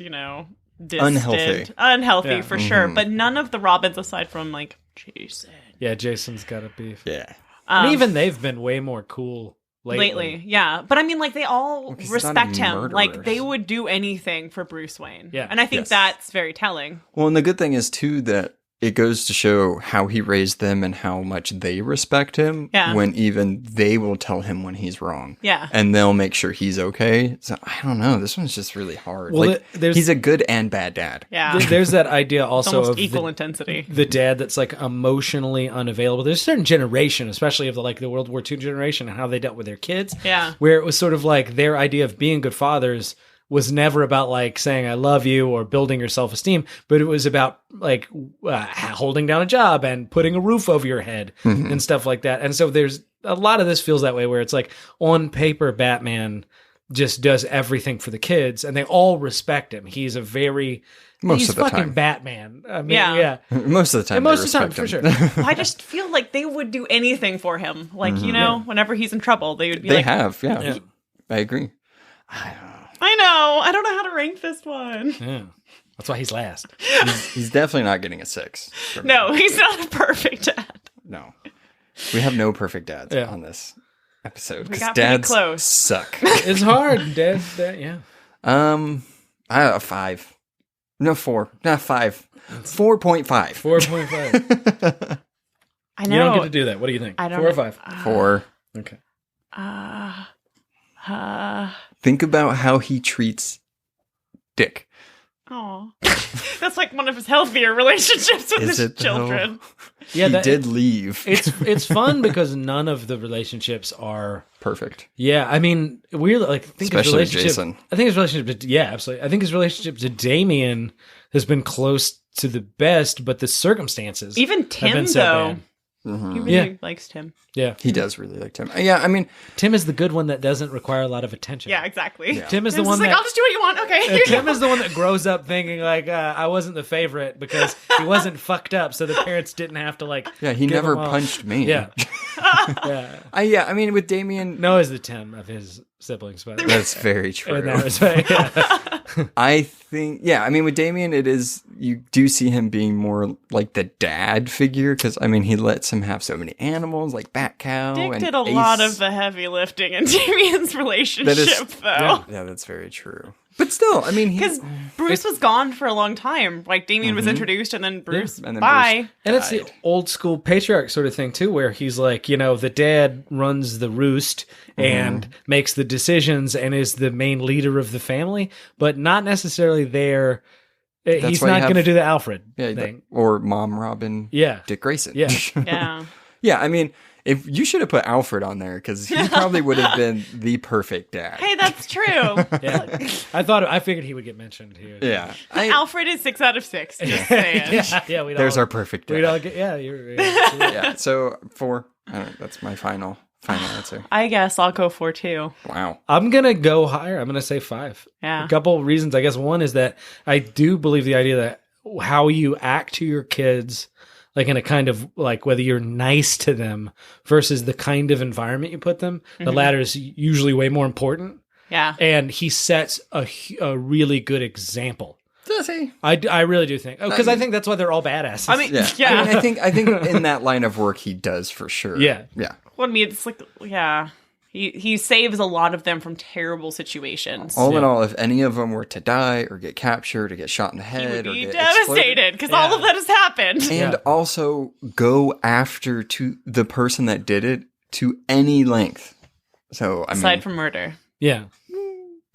Speaker 3: distant. Unhealthy for sure. But none of the Robins, aside from like Jason.
Speaker 1: Yeah, Jason's got a beef.
Speaker 2: Yeah.
Speaker 1: And even they've been way more cool lately.
Speaker 3: Yeah. But I mean, like they all respect him. Like they would do anything for Bruce Wayne.
Speaker 1: Yeah.
Speaker 3: And I think that's very telling.
Speaker 2: Well, and the good thing is too that it goes to show how he raised them and how much they respect him when even they will tell him when he's wrong.
Speaker 3: Yeah.
Speaker 2: And they'll make sure he's okay. So I don't know. This one's just really hard.
Speaker 1: Well,
Speaker 2: he's a good and bad dad.
Speaker 3: Yeah.
Speaker 1: There's that idea also of
Speaker 3: equal intensity.
Speaker 1: The dad that's like emotionally unavailable. There's a certain generation, especially of the World War II generation and how they dealt with their kids.
Speaker 3: Yeah.
Speaker 1: Where it was sort of like their idea of being good fathers was never about like saying I love you or building your self-esteem, but it was about like holding down a job and putting a roof over your head and stuff like that. And so there's a lot of this feels that way where it's like on paper Batman just does everything for the kids and they all respect him. He's he's fucking
Speaker 2: time.
Speaker 1: Batman. I mean,
Speaker 2: Most of the time.
Speaker 1: Most of the time, for sure.
Speaker 3: I just feel like they would do anything for him. Like, whenever he's in trouble, they would be
Speaker 2: I agree.
Speaker 3: I know. I don't know how to rank this one.
Speaker 1: Yeah. That's why he's last.
Speaker 2: He's definitely not getting a 6.
Speaker 3: No, he's not a perfect dad.
Speaker 2: No. We have no perfect dads on this episode.
Speaker 3: We got
Speaker 2: dads
Speaker 3: pretty close.
Speaker 2: Suck.
Speaker 1: It's hard. Dad, yeah.
Speaker 2: I 5. No, 4. Not 5. 4.5.
Speaker 1: 4.5.
Speaker 3: I know.
Speaker 1: You don't get to do that. What do you think?
Speaker 3: I don't
Speaker 1: 4 or 5?
Speaker 2: 4.
Speaker 1: Okay.
Speaker 2: Think about how he treats Dick.
Speaker 3: Oh, that's like one of his healthier relationships with his children.
Speaker 2: Yeah, he did leave.
Speaker 1: It's fun because none of the relationships are
Speaker 2: perfect.
Speaker 1: Yeah, I mean,
Speaker 2: especially
Speaker 1: his relationship.
Speaker 2: Jason.
Speaker 1: I think his relationship. Absolutely. I think his relationship to Damien has been close to the best, but the circumstances
Speaker 3: even
Speaker 1: have
Speaker 3: Tim
Speaker 1: been so
Speaker 3: though.
Speaker 1: bad.
Speaker 3: He really likes Tim.
Speaker 1: Yeah.
Speaker 2: He does really like Tim. Yeah, I mean,
Speaker 1: Tim is the good one that doesn't require a lot of attention.
Speaker 3: Yeah, exactly.
Speaker 1: Tim is the
Speaker 3: Tim's
Speaker 1: one
Speaker 3: just like,
Speaker 1: that
Speaker 3: I'll just do what you want. Okay. Here you
Speaker 1: Tim
Speaker 3: go.
Speaker 1: is the one that grows up thinking like I wasn't the favorite because he wasn't fucked up, so the parents didn't have to like.
Speaker 2: yeah, he
Speaker 1: give
Speaker 2: never
Speaker 1: him all-
Speaker 2: punched me.
Speaker 1: Yeah, yeah.
Speaker 2: Yeah, I mean, with Damien,
Speaker 1: Noah's the Tim of his siblings, but
Speaker 2: that's very true.
Speaker 1: in that respect, yeah.
Speaker 2: I think, yeah, I mean, with Damien, it is, you do see him being more like the dad figure, because, I mean, he lets him have so many animals, like Bat Cow.
Speaker 3: Dick
Speaker 2: and
Speaker 3: did a
Speaker 2: Ace.
Speaker 3: lot of the heavy lifting in Damien's relationship, though.
Speaker 2: Yeah, that's very true. But still, I mean,
Speaker 3: Because Bruce was gone for a long time. Like, Damien was introduced, and then Bruce,
Speaker 2: and then
Speaker 3: bye.
Speaker 2: Bruce
Speaker 1: And it's the
Speaker 2: died.
Speaker 1: old school patriarch sort of thing too, where he's like, the dad runs the roost and makes the decisions and is the main leader of the family, but not necessarily there. He's
Speaker 2: why you
Speaker 1: not
Speaker 2: have-
Speaker 1: going to do the Alfred
Speaker 2: Yeah,
Speaker 1: thing.
Speaker 2: or Mom Robin,
Speaker 1: Yeah.
Speaker 2: Dick Grayson.
Speaker 1: Yeah.
Speaker 3: Yeah.
Speaker 2: Yeah, I mean, if you should have put Alfred on there, because he probably would have been the perfect dad.
Speaker 3: Hey, that's true.
Speaker 1: Yeah. I figured he would get mentioned here.
Speaker 2: Yeah.
Speaker 3: Alfred is 6 out of 6. Just saying.
Speaker 1: Yeah.
Speaker 2: There's our perfect dad.
Speaker 1: We'd all get, yeah, you're
Speaker 2: Yeah, so 4. That's my final answer.
Speaker 3: I guess I'll go for 2.
Speaker 2: Wow.
Speaker 1: I'm going to go higher. I'm going to say 5.
Speaker 3: Yeah.
Speaker 1: A couple of reasons. I guess one is that I do believe the idea that how you act to your kids, like in a kind of like whether you're nice to them versus the kind of environment you put them, the latter is usually way more important.
Speaker 3: Yeah.
Speaker 1: And he sets a really good example.
Speaker 2: Does he?
Speaker 1: I really do think, because I think that's why they're all badasses.
Speaker 3: I mean,
Speaker 2: Yeah.
Speaker 3: yeah.
Speaker 2: I mean, I think in that line of work he does for sure.
Speaker 1: Yeah.
Speaker 2: Yeah.
Speaker 3: Well, I mean, it's like, yeah. He saves a lot of them from terrible situations.
Speaker 2: All in all, if any of them were to die or get captured or get shot in the
Speaker 3: He
Speaker 2: head
Speaker 3: would
Speaker 2: or
Speaker 3: be
Speaker 2: get
Speaker 3: devastated because all
Speaker 1: Yeah.
Speaker 3: of that has happened.
Speaker 2: and also go after to the person that did it to any length. So I
Speaker 3: Aside
Speaker 2: mean,
Speaker 3: from murder.
Speaker 1: yeah,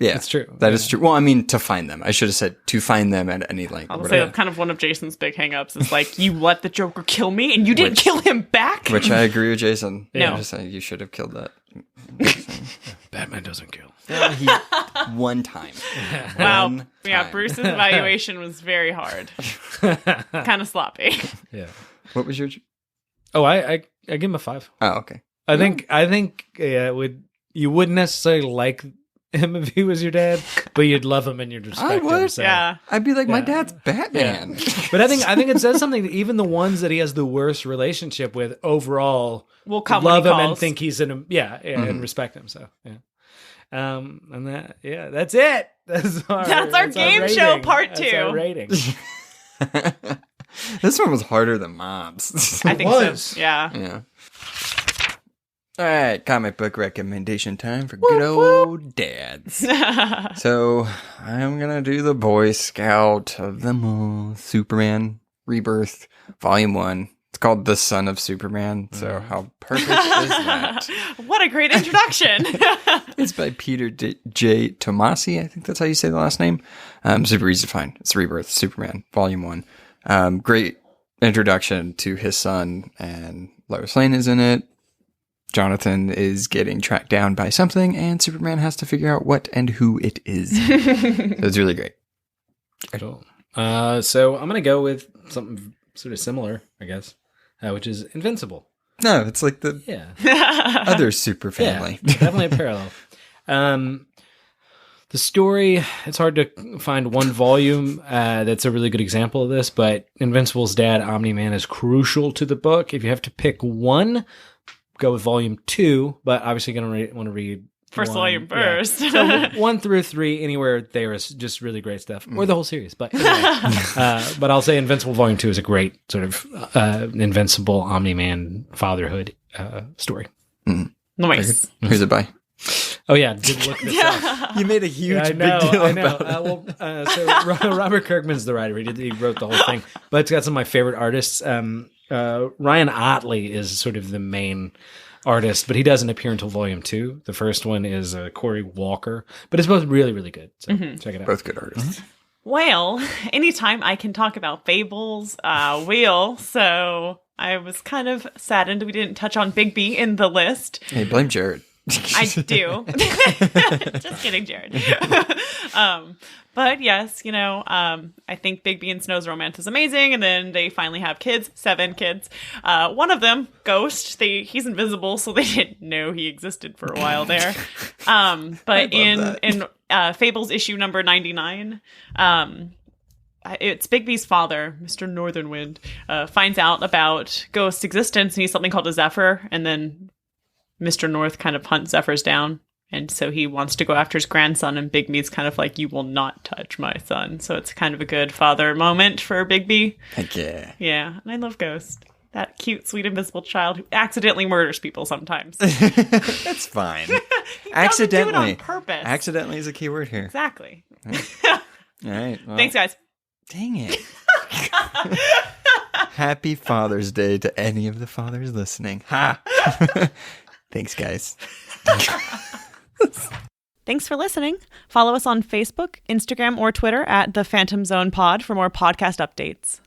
Speaker 2: yeah,
Speaker 1: it's true.
Speaker 2: That is true. Well, I mean, to find them. I should have said to find them at any length.
Speaker 3: I'll
Speaker 2: or
Speaker 3: say
Speaker 2: whatever.
Speaker 3: that's kind of one of Jason's big hangups is like, you let the Joker kill me and you didn't kill him back?
Speaker 2: Which I agree with Jason.
Speaker 3: No.
Speaker 2: I'm just saying you should have killed that.
Speaker 1: Batman doesn't kill.
Speaker 2: One time.
Speaker 3: Wow.
Speaker 2: One
Speaker 3: Yeah,
Speaker 2: time.
Speaker 3: Bruce's evaluation was very hard. Kind of sloppy.
Speaker 1: Yeah.
Speaker 2: What was your?
Speaker 1: Oh, I give him a 5.
Speaker 2: Oh, okay.
Speaker 1: I think you wouldn't necessarily like him if he was your dad, but you'd love him and you'd respect
Speaker 2: I
Speaker 1: him.
Speaker 2: would.
Speaker 1: So.
Speaker 3: Yeah.
Speaker 2: I'd be like, my
Speaker 1: Yeah.
Speaker 2: dad's Batman.
Speaker 1: But I think it says something that even the ones that he has the worst relationship with overall
Speaker 3: Will come
Speaker 1: love
Speaker 3: when
Speaker 1: him
Speaker 3: he
Speaker 1: and
Speaker 3: calls.
Speaker 1: think he's and respect him. So yeah. And that's it. That's our
Speaker 3: game
Speaker 1: rating.
Speaker 3: show part
Speaker 1: That's our
Speaker 3: 2.
Speaker 1: rating.
Speaker 2: This one was harder than Mom's.
Speaker 3: I think
Speaker 1: was.
Speaker 3: so. Yeah.
Speaker 2: Yeah. All right, comic book recommendation time for good old dads. So I'm gonna do the Boy Scout of them all, Superman Rebirth, Volume 1. It's called The Son of Superman. So how perfect is that?
Speaker 3: What a great introduction.
Speaker 2: It's by Peter J. Tomasi. I think that's how you say the last name. Super easy to find. It's Rebirth, Superman, Volume 1. Great introduction to his son, and Lois Lane is in it. Jonathan is getting tracked down by something, and Superman has to figure out what and who it is. So it's really great.
Speaker 1: Cool. So I'm gonna go with something sort of similar, I guess, which is Invincible.
Speaker 2: No, it's like the other super family.
Speaker 1: Yeah, definitely a parallel. The story, it's hard to find one volume that's a really good example of this, but Invincible's dad, Omni-Man, is crucial to the book. If you have to pick one, go with volume 2, but obviously going to want to read
Speaker 3: First
Speaker 1: one.
Speaker 3: volume first.
Speaker 1: So 1 through 3, anywhere there is just really great stuff, or the whole series. But anyway, but I'll say Invincible Volume 2 is a great sort of Invincible Omni-Man fatherhood story.
Speaker 3: Nice.
Speaker 2: Who's it by?
Speaker 1: Oh yeah, did look this up.
Speaker 2: You made a huge
Speaker 1: big deal
Speaker 2: deal
Speaker 1: I know.
Speaker 2: about it.
Speaker 1: So Robert Kirkman's the writer. He wrote the whole thing, but it's got some of my favorite artists. Ryan Otley is sort of the main artist, but he doesn't appear until volume 2. The first one is Corey Walker, but it's both really, really good. So check it out.
Speaker 2: Both good artists.
Speaker 3: Well, anytime I can talk about Fables, Wheel, so I was kind of saddened we didn't touch on Bigby in the list.
Speaker 2: Hey, blame Jared.
Speaker 3: I do. Just kidding, Jared. But yes, I think Bigby and Snow's romance is amazing. And then they finally have kids, 7 kids. One of them, Ghost, he's invisible, so they didn't know he existed for a while there. But in Fables issue number 99, it's Bigby's father, Mr. Northernwind, finds out about Ghost's existence, and he's something called a Zephyr. And then Mr. North kind of hunts Zephyrs down. And so he wants to go after his grandson, and Bigby's kind of like, you will not touch my son. So it's kind of a good father moment for Bigby.
Speaker 2: Heck yeah.
Speaker 3: Yeah, and I love Ghost. That cute, sweet, invisible child who accidentally murders people sometimes.
Speaker 2: That's fine.
Speaker 3: Accidentally. Do it on purpose.
Speaker 2: Accidentally is a key word here.
Speaker 3: Exactly.
Speaker 2: All right. Well,
Speaker 3: thanks, guys.
Speaker 2: Dang it. Happy Father's Day to any of the fathers listening. Ha! Thanks, guys.
Speaker 3: Thanks for listening. Follow us on Facebook, Instagram, or Twitter at The Phantom Zone Pod for more podcast updates.